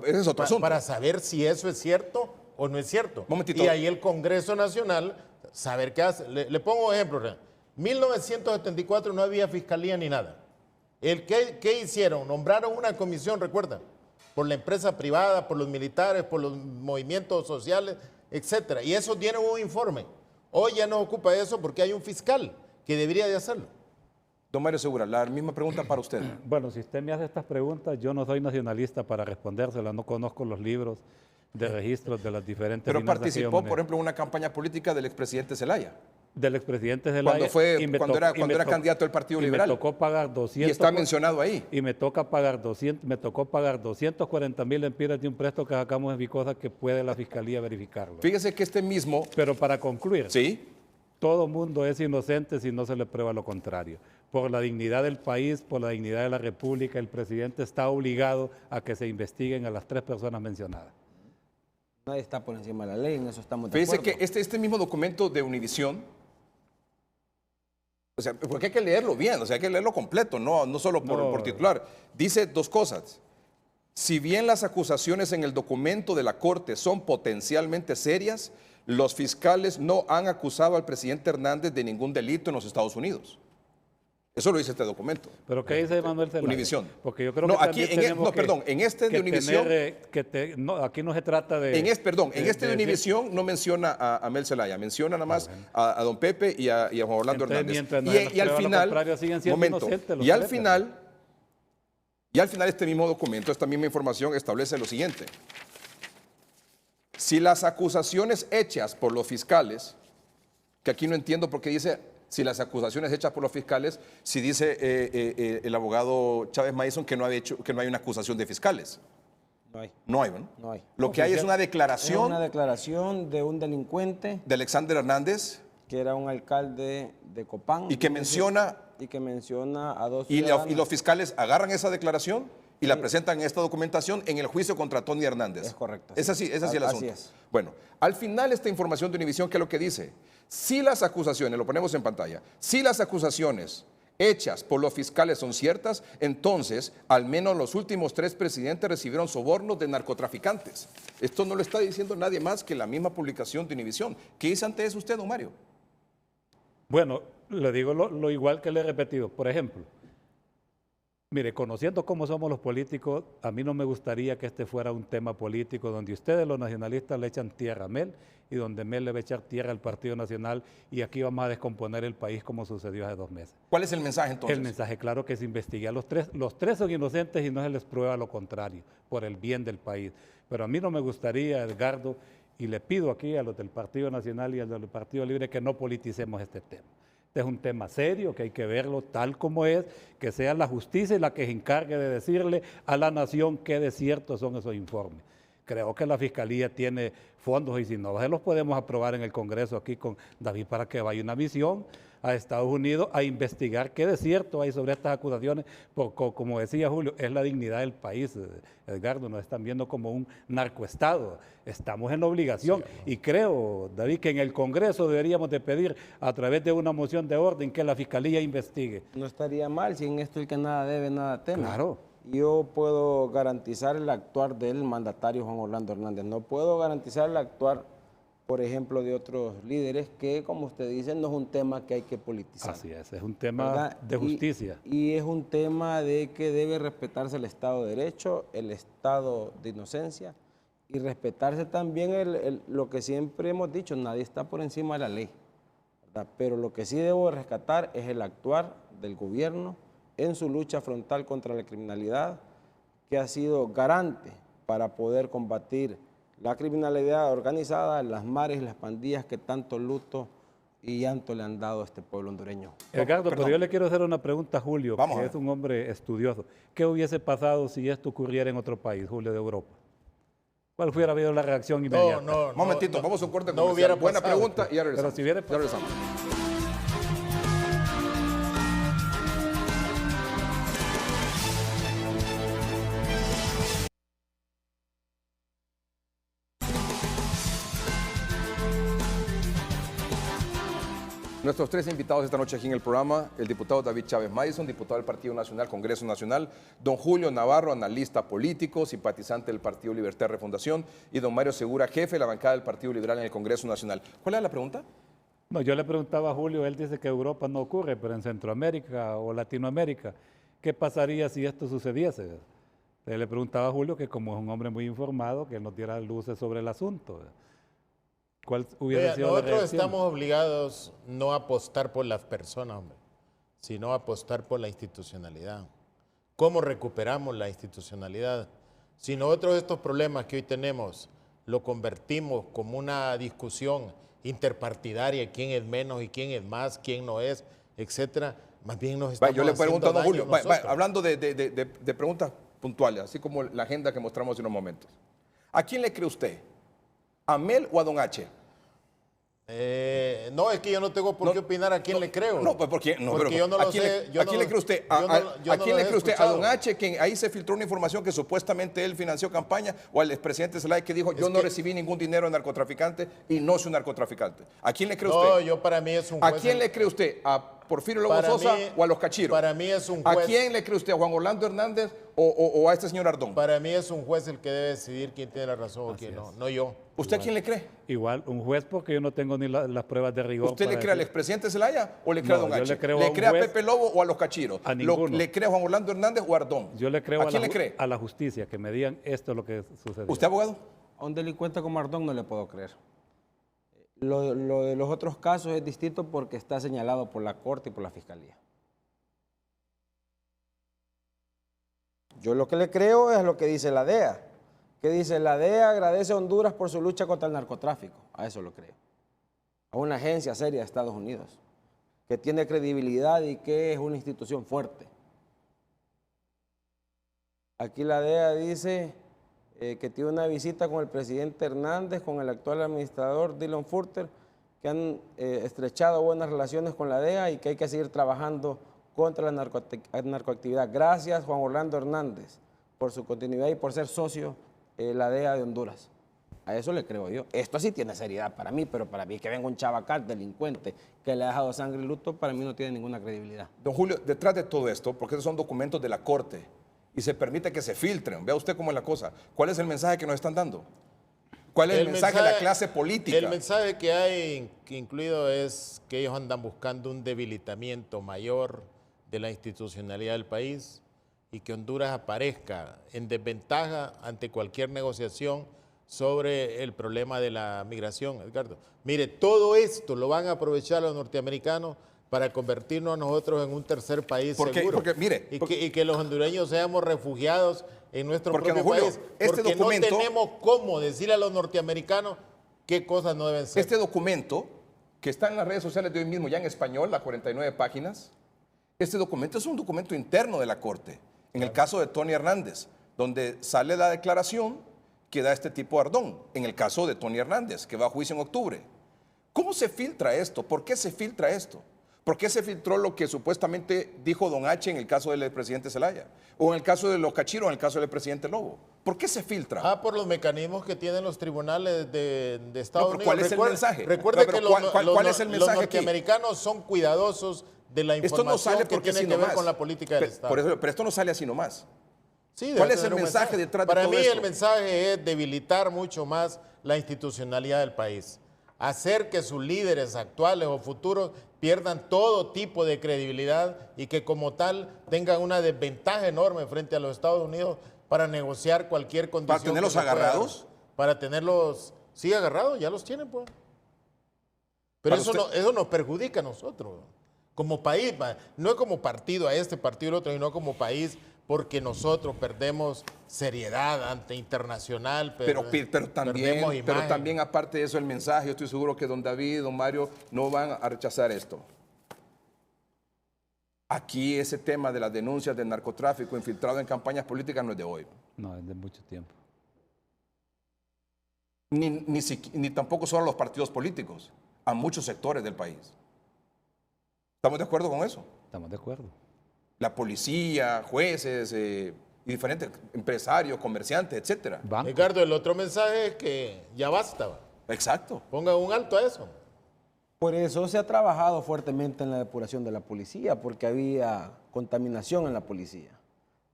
Ese es otro asunto. Para saber si eso es cierto o no es cierto. Momentito. Y ahí el Congreso Nacional, saber qué hace. Le pongo un ejemplo. En 1974 no había fiscalía ni nada. ¿Qué hicieron? Nombraron una comisión, recuerda, por la empresa privada, por los militares, por los movimientos sociales, etcétera. Y eso tiene un informe. Hoy ya no ocupa eso porque hay un fiscal que debería de hacerlo. Don Mario Segura, la misma pregunta para usted. Bueno, si usted me hace estas preguntas, yo no soy nacionalista para respondérselas, no conozco los libros de registros de las diferentes Pero finanzas que yo participó, manejo. por ejemplo, en una campaña política del expresidente Zelaya, Del expresidente Zelaya. cuando era candidato del Partido Liberal. Me tocó pagar 200. Y está mencionado ahí. Y me tocó pagar 240,000 lempiras de un préstamo que sacamos en Vicosa que puede la Fiscalía verificarlo. Fíjese que este mismo... Pero para concluir, Sí. todo mundo es inocente si no se le prueba lo contrario. Por la dignidad del país, por la dignidad de la República, el presidente está obligado a que se investiguen a las 3 personas mencionadas. Nadie está por encima de la ley, en eso estamos de Fíjese acuerdo. que este mismo documento de Univisión, o sea, porque hay que leerlo bien, o sea, hay que leerlo completo, no solo por titular. Dice 2 cosas. Si bien las acusaciones en el documento de la Corte son potencialmente serias, los fiscales no han acusado al presidente Hernández de ningún delito en los Estados Unidos. Eso lo dice este documento. ¿Pero qué dice Manuel Zelaya? Univisión. Porque yo creo No, que aquí, también tenemos perdón, en este de Univisión... aquí no se trata de... En este de Univisión no menciona a Mel Zelaya, menciona nada más a don Pepe y a Juan Orlando Entonces, Hernández. mientras no nos Y al prueba lo final, contrario, siguen siendo inocentes los y al tres. final este mismo documento, esta misma información establece lo siguiente. Si las acusaciones hechas por los fiscales, que aquí no entiendo por qué dice si las acusaciones hechas por los fiscales, si dice el abogado Chávez Mason que no hay una acusación de fiscales. No hay. No hay, ¿no? No hay. Lo que hay es una Es declaración una declaración de un delincuente de Alexander Hernández que era un alcalde de Copán. y que menciona, Y que menciona a 2 y ciudadanos. los fiscales agarran esa declaración y la presentan en esta documentación en el juicio contra Tony Hernández. Es correcto. Es así el asunto. Así es. Bueno, al final esta información de Univisión, ¿qué es lo que dice? Si las acusaciones, lo ponemos en pantalla, si las acusaciones hechas por los fiscales son ciertas, entonces al menos los últimos 3 presidentes recibieron sobornos de narcotraficantes. Esto no lo está diciendo nadie más que la misma publicación de Univisión. ¿Qué dice ante eso usted, don Mario? Bueno, le digo lo igual que le he repetido. Por ejemplo, mire, conociendo cómo somos los políticos, a mí no me gustaría que este fuera un tema político donde ustedes, los nacionalistas, le echan tierra a Mel y donde Mel le va a echar tierra al Partido Nacional y aquí vamos a descomponer el país como sucedió hace 2 meses. ¿Cuál es el mensaje entonces? El mensaje claro que se investigue a los 3. Los 3 son inocentes y no se les prueba lo contrario, por el bien del país. Pero a mí no me gustaría, Edgardo, y le pido aquí a los del Partido Nacional y a los del Partido Libre que no politicemos este tema. Este es un tema serio que hay que verlo tal como es, que sea la justicia la que se encargue de decirle a la nación qué de cierto son esos informes. Creo que la Fiscalía tiene fondos y si no, se los podemos aprobar en el Congreso aquí con David para que vaya una misión a Estados Unidos a investigar qué de cierto hay sobre estas acusaciones, porque como decía Julio, es la dignidad del país, Edgardo, nos están viendo como un narcoestado, estamos en la obligación y creo, David, que en el Congreso deberíamos de pedir a través de una moción de orden que la Fiscalía investigue. No estaría mal si en esto el que nada debe, nada teme. Claro. Yo puedo garantizar el actuar del mandatario Juan Orlando Hernández. No puedo garantizar el actuar, por ejemplo, de otros líderes que, como usted dice, no es un tema que hay que politizar. Así es un tema ¿verdad? de justicia. Y es un tema de que debe respetarse el Estado de Derecho, el Estado de inocencia y respetarse también lo que siempre hemos dicho, nadie está por encima de la ley, ¿verdad? Pero lo que sí debo rescatar es el actuar del gobierno en su lucha frontal contra la criminalidad, que ha sido garante para poder combatir la criminalidad organizada, las mares y las pandillas que tanto luto y llanto le han dado a este pueblo hondureño. Edgardo, pero yo le quiero hacer una pregunta a Julio, Vamos a que ver. es un hombre estudioso. ¿Qué hubiese pasado si esto ocurriera en otro país, Julio, de Europa? ¿Cuál hubiera habido la reacción inmediata? Un momentito, vamos a un corte no comercial. hubiera Buena pasado. pregunta y ya regresamos. Pero si hubiera Ya pasado. regresamos. Nuestros 3 invitados esta noche aquí en el programa, el diputado David Chávez Madison, diputado del Partido Nacional, Congreso Nacional, don Julio Navarro, analista político, simpatizante del Partido Libertad y Refundación, y don Mario Segura, jefe de la bancada del Partido Liberal en el Congreso Nacional. ¿Cuál es la pregunta? No, yo le preguntaba a Julio, él dice que Europa no ocurre, pero en Centroamérica o Latinoamérica, ¿qué pasaría si esto sucediese? Le preguntaba a Julio que como es un hombre muy informado, que él nos diera luces sobre el asunto. ¿Cuál hubiera Vea, sido la nosotros reacción? estamos obligados no a apostar por las personas, hombre, sino a apostar por la institucionalidad. ¿Cómo recuperamos la institucionalidad? Si nosotros estos problemas que hoy tenemos lo convertimos como una discusión interpartidaria, quién es menos y quién es más, quién no es, etcétera, más bien nos estamos Yo le pregunto a don haciendo Julio, daño nosotros. hablando de preguntas puntuales, así como la agenda que mostramos hace unos momentos. ¿A quién le cree usted? ¿A Mel o a don H? No, es que yo no tengo por qué opinar a quién le creo. No, pues porque yo no lo sé. ¿A quién le cree usted? ¿A quién le cree usted? ¿A don H, que ahí se filtró una información que supuestamente él financió campaña? ¿O al expresidente Zelaya que dijo, yo no recibí ningún dinero de narcotraficante y no soy un narcotraficante? ¿A quién le cree usted? No, yo para mí es un juez. ¿A quién le cree usted? ¿A Porfirio Lobo Para Sosa mí- o a los Cachiros? para mí es un ¿A juez. quién le cree usted? ¿A Juan Orlando Hernández o a este señor Ardón? Para mí es un juez el que debe decidir quién tiene la razón o quién no, no yo. ¿Usted a quién le cree? Igual, un juez porque yo no tengo ni las pruebas de rigor. ¿Usted le para cree al decir- expresidente Zelaya o le cree a No, don yo H? le creo a ¿Le un cree a juez- Pepe Lobo o a los Cachiros? A ninguno. ¿Le cree a Juan Orlando Hernández o a Ardón? Yo le creo ¿A quién le la, cree? a la justicia, que me digan esto es lo que sucedió. ¿Usted, abogado? A un delincuente como Ardón no le puedo creer. Lo de los otros casos es distinto porque está señalado por la Corte y por la Fiscalía. Yo lo que le creo es lo que dice la DEA. Que dice, la DEA agradece a Honduras por su lucha contra el narcotráfico. A eso lo creo. A una agencia seria de Estados Unidos, que tiene credibilidad y que es una institución fuerte. Aquí la DEA dice que tiene una visita con el presidente Hernández, con el actual administrador Dylan Furter, que han estrechado buenas relaciones con la DEA y que hay que seguir trabajando contra la narcoactividad. Gracias, Juan Orlando Hernández, por su continuidad y por ser socio la DEA de Honduras. A eso le creo yo. Esto sí tiene seriedad para mí, pero para mí que venga un chavacal delincuente que le ha dejado sangre y luto, para mí no tiene ninguna credibilidad. Don Julio, detrás de todo esto, porque esos son documentos de la Corte y se permite que se filtren, vea usted cómo es la cosa. ¿Cuál es el mensaje que nos están dando? ¿Cuál es el mensaje de la clase política? El mensaje que hay incluido es que ellos andan buscando un debilitamiento mayor de la institucionalidad del país y que Honduras aparezca en desventaja ante cualquier negociación sobre el problema de la migración, Edgardo. Mire, todo esto lo van a aprovechar los norteamericanos para convertirnos a nosotros en un tercer país seguro. Porque, mire, y que los hondureños seamos refugiados en nuestro Porque, propio don Julio, país. este Porque documento- no tenemos cómo decirle a los norteamericanos qué cosas no deben ser. este documento, que está en las redes sociales de hoy mismo, ya en español, las 49 páginas, este documento es un documento interno de la Corte. En el caso de Tony Hernández, donde sale la declaración que da este tipo Ardón. En el caso de Tony Hernández, que va a juicio en octubre. ¿Cómo se filtra esto? ¿Por qué se filtra esto? ¿Por qué se filtró lo que supuestamente dijo don H en el caso del presidente Zelaya? O en el caso de los Cachiros, en el caso del presidente Lobo. ¿Por qué se filtra? Por los mecanismos que tienen los tribunales de Estados No, pero Unidos. ¿cuál es el mensaje? Recuerde No, pero que los, ¿cuál es el los mensaje aquí? norteamericanos son cuidadosos de la Esto información no sale que porque tiene así que ver nomás. con la política del Estado. Pero esto no sale así nomás. Sí, debe ¿Cuál es tener el un mensaje detrás de Para todo mí esto? el mensaje es debilitar mucho más la institucionalidad del país. Hacer que sus líderes actuales o futuros pierdan todo tipo de credibilidad y que como tal tengan una desventaja enorme frente a los Estados Unidos para negociar cualquier condición. ¿Para tenerlos que se pueda agarrados? dar. Para tenerlos, sí, agarrados, ya los tienen pues. Pero Para eso nos perjudica a nosotros. Como país, no es como partido a este, partido al otro, sino como país, porque nosotros perdemos seriedad ante internacional, Pero perdemos imagen. también, aparte de eso, el mensaje, yo estoy seguro que don David y don Mario no van a rechazar esto. Aquí ese tema de las denuncias del narcotráfico infiltrado en campañas políticas no es de hoy. No, es de mucho tiempo. Ni tampoco solo a los partidos políticos, a muchos sectores del país. ¿Estamos de acuerdo con eso? Estamos de acuerdo. La policía, jueces y diferentes empresarios, comerciantes, etcétera. Banco. Ricardo, el otro mensaje es que ya basta. Exacto. Pongan un alto a eso. Por eso se ha trabajado fuertemente en la depuración de la policía, porque había contaminación en la policía.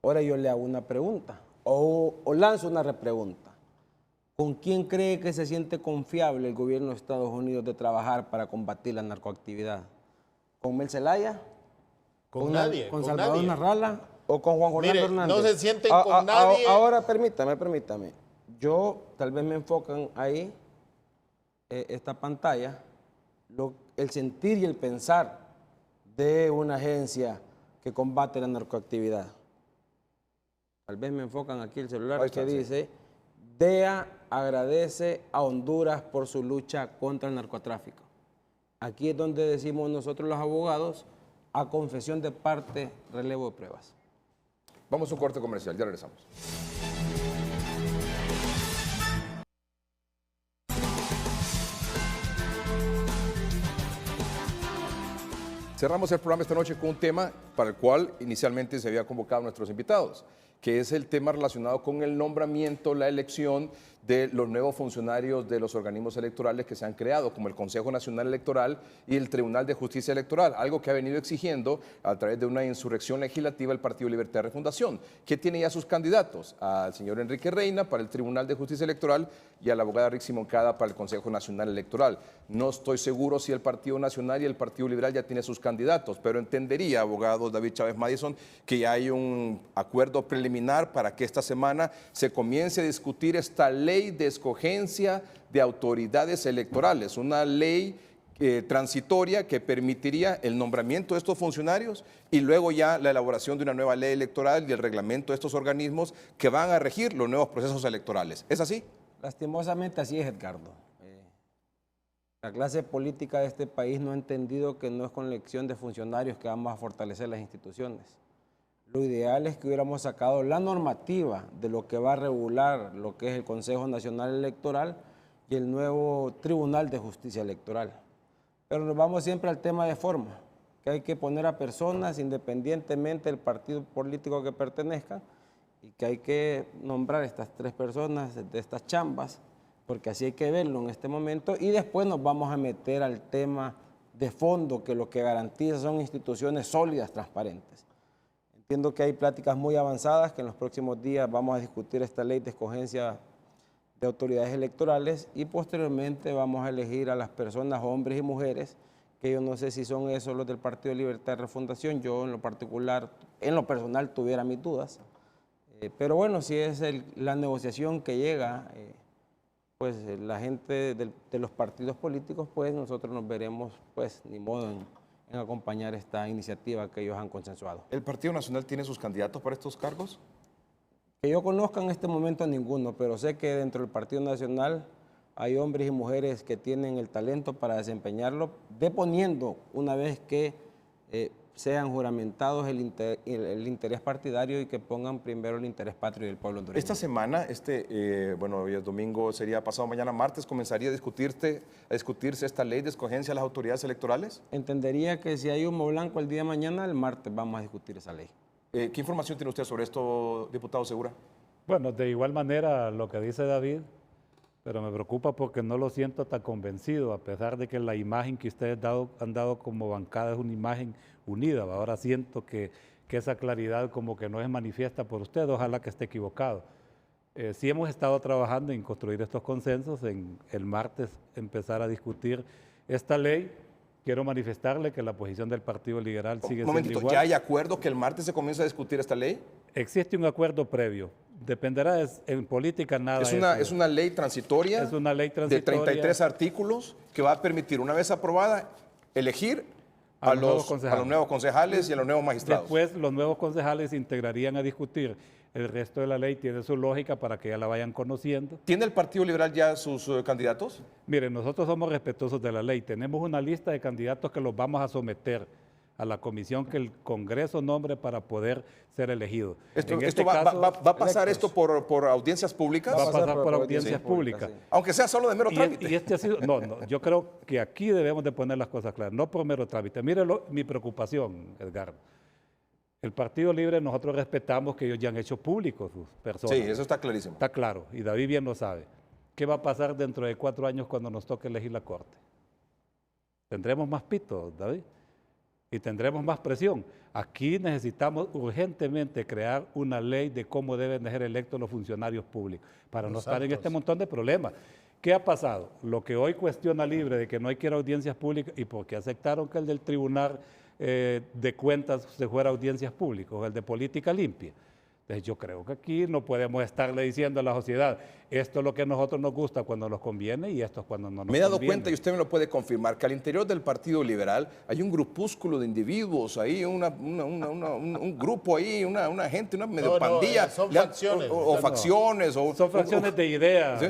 Ahora yo le hago una pregunta, o lanzo una repregunta. ¿Con quién cree que se siente confiable el gobierno de Estados Unidos de trabajar para combatir la narcoactividad? ¿Con Mel Zelaya? Con nadie. ¿Con con Salvador nadie. Narrala? ¿O con Juan Orlando Mire, Hernández? no se sienten con nadie. Ahora permítame. Yo, tal vez me enfocan ahí, esta pantalla, el sentir y el pensar de una agencia que combate la narcoactividad. Tal vez me enfocan aquí el celular Ahí está, que sí. dice, DEA agradece a Honduras por su lucha contra el narcotráfico. Aquí es donde decimos nosotros los abogados, a confesión de parte, relevo de pruebas. Vamos a un corte comercial, ya regresamos. Cerramos el programa esta noche con un tema para el cual inicialmente se había convocado a nuestros invitados, que es el tema relacionado con el nombramiento, la elección de los nuevos funcionarios de los organismos electorales que se han creado, como el Consejo Nacional Electoral y el Tribunal de Justicia Electoral, algo que ha venido exigiendo a través de una insurrección legislativa el Partido Libertad de Refundación, que tiene ya sus candidatos, al señor Enrique Reina para el Tribunal de Justicia Electoral y a la abogada Rixi Moncada para el Consejo Nacional Electoral. No estoy seguro si el Partido Nacional y el Partido Liberal ya tienen sus candidatos, pero entendería, abogado David Chávez Madison, que ya hay un acuerdo preliminar para que esta semana se comience a discutir esta ley de escogencia de autoridades electorales, una ley transitoria que permitiría el nombramiento de estos funcionarios y luego ya la elaboración de una nueva ley electoral y el reglamento de estos organismos que van a regir los nuevos procesos electorales. ¿Es así? Lastimosamente así es, Edgardo. La clase política de este país no ha entendido que no es con la elección de funcionarios que vamos a fortalecer las instituciones. Lo ideal es que hubiéramos sacado la normativa de lo que va a regular lo que es el Consejo Nacional Electoral y el nuevo Tribunal de Justicia Electoral. Pero nos vamos siempre al tema de forma, que hay que poner a personas independientemente del partido político que pertenezcan y que hay que nombrar estas 3 personas de estas chambas, porque así hay que verlo en este momento, y después nos vamos a meter al tema de fondo, que lo que garantiza son instituciones sólidas, transparentes. Entiendo que hay pláticas muy avanzadas, que en los próximos días vamos a discutir esta ley de escogencia de autoridades electorales y posteriormente vamos a elegir a las personas, hombres y mujeres, que yo no sé si son esos los del Partido de Libertad de Refundación, yo en lo particular, en lo personal tuviera mis dudas, pero bueno, si es la negociación que llega, pues la gente de los partidos políticos, pues nosotros nos veremos, pues ni modo en acompañar esta iniciativa que ellos han consensuado. ¿El Partido Nacional tiene sus candidatos para estos cargos? Que yo conozca en este momento ninguno, pero sé que dentro del Partido Nacional hay hombres y mujeres que tienen el talento para desempeñarlo, deponiendo una vez que sean juramentados el interés partidario y que pongan primero el interés patrio del pueblo hondureño. Esta semana, bueno, hoy es domingo, sería pasado mañana martes, ¿comenzaría a discutirse esta ley de escogencia de las autoridades electorales? Entendería que si hay humo blanco el día de mañana, el martes vamos a discutir esa ley. ¿Qué información tiene usted sobre esto, diputado Segura? Bueno, de igual manera lo que dice David, pero me preocupa porque no lo siento tan convencido, a pesar de que la imagen que ustedes han dado como bancada es una imagen unida. Ahora siento que esa claridad como que no es manifiesta por usted, ojalá que esté equivocado. Sí hemos estado trabajando en construir estos consensos, en el martes empezar a discutir esta ley. Quiero manifestarle que la posición del Partido Liberal sigue siendo igual. ¿Ya hay acuerdo que el martes se comienza a discutir esta ley? Existe un acuerdo previo. Dependerá, en política nada. Es una ley transitoria. Es una ley transitoria. De 33 artículos que va a permitir, una vez aprobada, elegir a los nuevos concejales y a los nuevos magistrados. Después los nuevos concejales se integrarían a discutir. El resto de la ley tiene su lógica para que ya la vayan conociendo. ¿Tiene el Partido Liberal ya sus candidatos? Miren, nosotros somos respetuosos de la ley. Tenemos una lista de candidatos que los vamos a someter a la comisión que el Congreso nombre para poder ser elegido. ¿Va a pasar esto por audiencias públicas? Va a pasar por audiencias públicas. Sí. Aunque sea solo de mero trámite. Yo creo que aquí debemos de poner las cosas claras, no por mero trámite. Mire mi preocupación, Edgar. El Partido Libre, nosotros respetamos que ellos ya han hecho públicos sus personas. Sí, eso está clarísimo. Está claro, y David bien lo sabe. ¿Qué va a pasar dentro de 4 años cuando nos toque elegir la Corte? ¿Tendremos más pitos, David? Y tendremos más presión. Aquí necesitamos urgentemente crear una ley de cómo deben de ser electos los funcionarios públicos para no estar en este montón de problemas. ¿Qué ha pasado? Lo que hoy cuestiona Libre de que no hay que ir a audiencias públicas y porque aceptaron que el del Tribunal de Cuentas se fuera a audiencias públicas, o el de Política Limpia. Entonces yo creo que aquí no podemos estarle diciendo a la sociedad, esto es lo que a nosotros nos gusta cuando nos conviene y esto es cuando no nos conviene. Me he dado cuenta, y usted me lo puede confirmar, que al interior del Partido Liberal hay un grupúsculo de individuos, ahí un grupo ahí, una gente, una medio pandilla. Son facciones. O facciones. Son facciones de ideas. ¿sí?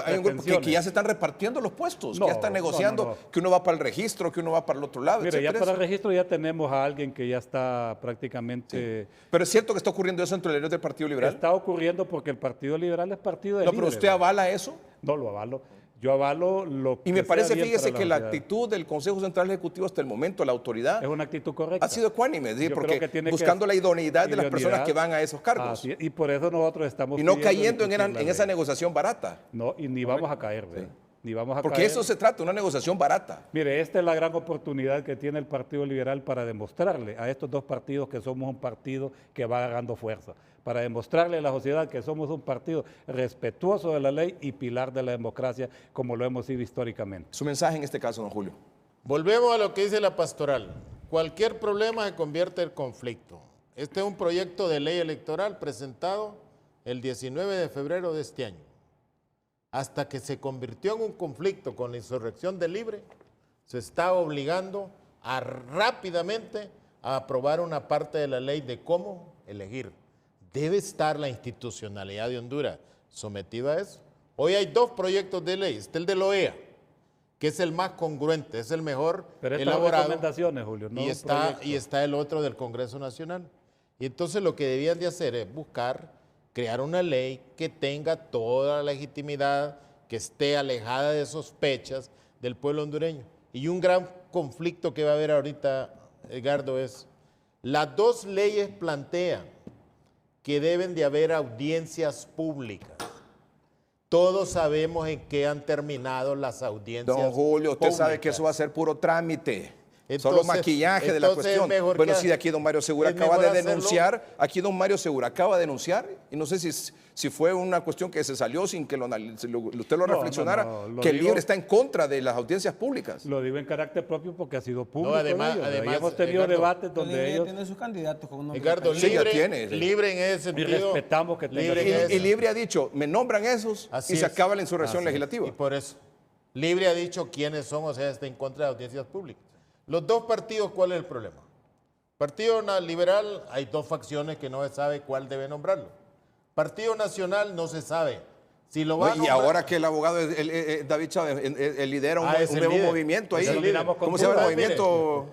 Hay un grupo que ya se están repartiendo los puestos, que ya están negociando, que uno va para el registro, que uno va para el otro lado. Mire, ya etcétera. para el registro ya tenemos a alguien que ya está prácticamente... Pero es cierto que está ocurriendo eso entre el interior del Partido Liberal. Está ocurriendo porque el Partido Liberal es partido de No, pero líderes, usted avala eso. No lo avalo. Yo avalo lo que Y me sea parece, bien fíjese, para que la sociedad. actitud del Consejo Central Ejecutivo hasta el momento, la autoridad, es una actitud correcta. ha sido ecuánime, ¿sí? Yo Porque creo que tiene buscando la idoneidad de las idoneidad. personas que van a esos cargos. Así es, y por eso nosotros estamos Y no pidiendo cayendo discutir la en esa ley. negociación barata. No, y ni vamos a caer, ¿verdad? Ni vamos a Porque caer. eso se trata, una negociación barata. Mire, esta es la gran oportunidad que tiene el Partido Liberal para demostrarle a estos dos partidos que somos un partido que va agarrando fuerza, para demostrarle a la sociedad que somos un partido respetuoso de la ley y pilar de la democracia, como lo hemos sido históricamente. Su mensaje en este caso, don Julio. Volvemos a lo que dice la pastoral. Cualquier problema se convierte en conflicto. Este es un proyecto de ley electoral presentado el 19 de febrero de este año. Hasta que se convirtió en un conflicto con la insurrección de Libre, se está obligando a rápidamente a aprobar una parte de la ley de cómo elegir. Debe estar la institucionalidad de Honduras sometida a eso. Hoy hay dos proyectos de ley. Está el de la OEA, que es el más congruente, es el mejor Pero estas son elaborado. recomendaciones, Julio, no Y un proyecto. está el otro del Congreso Nacional. Y entonces lo que debían de hacer es buscar crear una ley que tenga toda la legitimidad, que esté alejada de sospechas del pueblo hondureño. Y un gran conflicto que va a haber ahorita, Edgardo, es las dos leyes plantean que deben de haber audiencias públicas. Todos sabemos en qué han terminado las audiencias Don Julio, usted sabe que públicas. eso va a ser puro trámite. Entonces- Solo maquillaje de la entonces es cuestión. mejor Bueno, que- sí, aquí don Mario Segura es acaba mejor de hacerlo. denunciar, y no sé si fue una cuestión que se salió sin que usted lo No, reflexionara, no, lo que el digo- Libre está en contra de las audiencias públicas. Lo digo en carácter propio porque ha sido público. además- de ellos, ¿verdad? Y además, hemos tenido Edgardo, debates donde Libre ellos... tiene sus candidatos con unos Edgardo, Sí, ya libre, tiene, sí. libre en ese Y sentido. respetamos que tenga libre su- en ese- Y Libre ha dicho, me nombran esos Así y se es. acaba la insurrección Así es. legislativa. Y por eso, Libre ha dicho quiénes son, o sea, está en contra de audiencias públicas. Los dos partidos, ¿cuál es el problema? Partido Liberal, hay dos facciones que no se sabe cuál debe nombrarlo. Partido Nacional no se sabe si lo va a Y nombrar. ahora que el abogado David Chávez lidera es un el nuevo líder. movimiento ahí. Es el líder. ¿Cómo se llama el Mire. movimiento?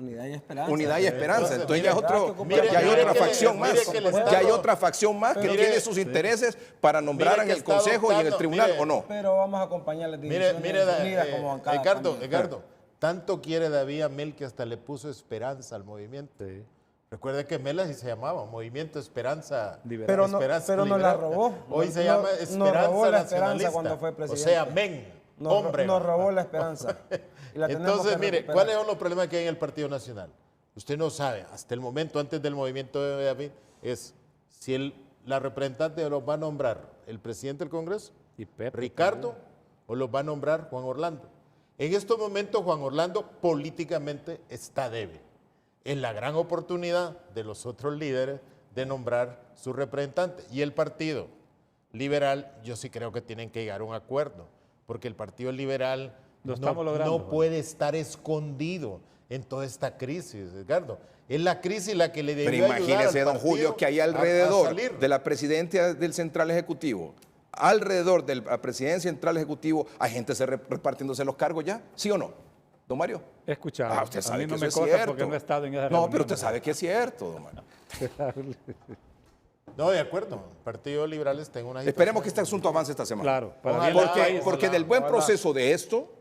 Unidad y Esperanza. Unidad y Esperanza. Entonces ya, es otro, mire, ya hay mire otra que- facción mire más. que el Ya hay Estado- otra facción más que Mire- tiene sus intereses para nombrar mire en que el está Consejo y en el adoptando- tribunal, mire, ¿o no? Pero vamos a acompañar las Mire, divisiones unidas como bancada también. Edgardo, tanto quiere David a Mel que hasta le puso esperanza al movimiento. Sí. Recuerda que Mel así se llamaba, Movimiento Esperanza. Liberal. Pero no la Liberal. robó. Hoy se No- llama nos Esperanza robó la esperanza Nacionalista. cuando fue O presidente. sea, Men, hombre. Nos robó la esperanza. Y la tenemos Entonces, que mire, recuperar. ¿cuáles son los problemas que hay en el Partido Nacional? Usted no sabe, hasta el momento, antes del movimiento de David, es si la representante los va a nombrar el presidente del Congreso, Y Pepe Ricardo, o los va a nombrar Juan Orlando. En estos momentos, Juan Orlando políticamente está débil. Es la gran oportunidad de los otros líderes de nombrar su representante. Y el Partido Liberal, yo sí creo que tienen que llegar a un acuerdo, porque el Partido Liberal Lo estamos logrando, no puede estar escondido en toda esta crisis, Edgardo. Es la crisis la que le Pero debió ayudar imagínese, al don partido Julio, que hay a alrededor salir. de la presidencia del Central Ejecutivo, alrededor de la presidencia Central Ejecutivo, hay gente repartiéndose los cargos ya, ¿sí o no? Don Mario. He escuchado. Usted A sabe mí que no eso me es consta cierto. porque no he estado en esa No, reunión, pero usted ¿verdad? sabe que es cierto, don Mario. No, de acuerdo. El Partido Liberal está en una Esperemos que situación- este asunto avance esta semana. Claro, para Ojalá, bien del Porque, país. porque del buen proceso de esto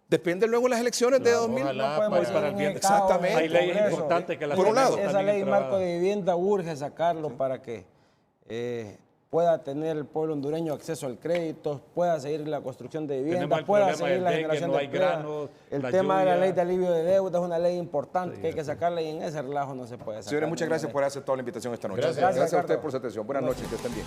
depende luego las elecciones de 2000. ojalá, No podemos para- seguir para el en bien. el caos Exactamente. en el Hay leyes Congreso. importantes que las Por un tenemos lado. Esa también ley trabadas. marco de vivienda urge sacarlo para que pueda tener el pueblo hondureño acceso al crédito, pueda seguir la construcción de Tenemos viviendas, el pueda problema seguir del la dengue, generación no de hay empleo. granos, El la tema de la lluvia. ley de alivio de deuda es una ley importante que hay que sacarla y en ese relajo no se puede sacar. Señores, muchas ninguna gracias ley. por haber aceptado la invitación esta noche. Gracias. Gracias a Ricardo. ustedes por su atención. Buenas noches, que estén bien.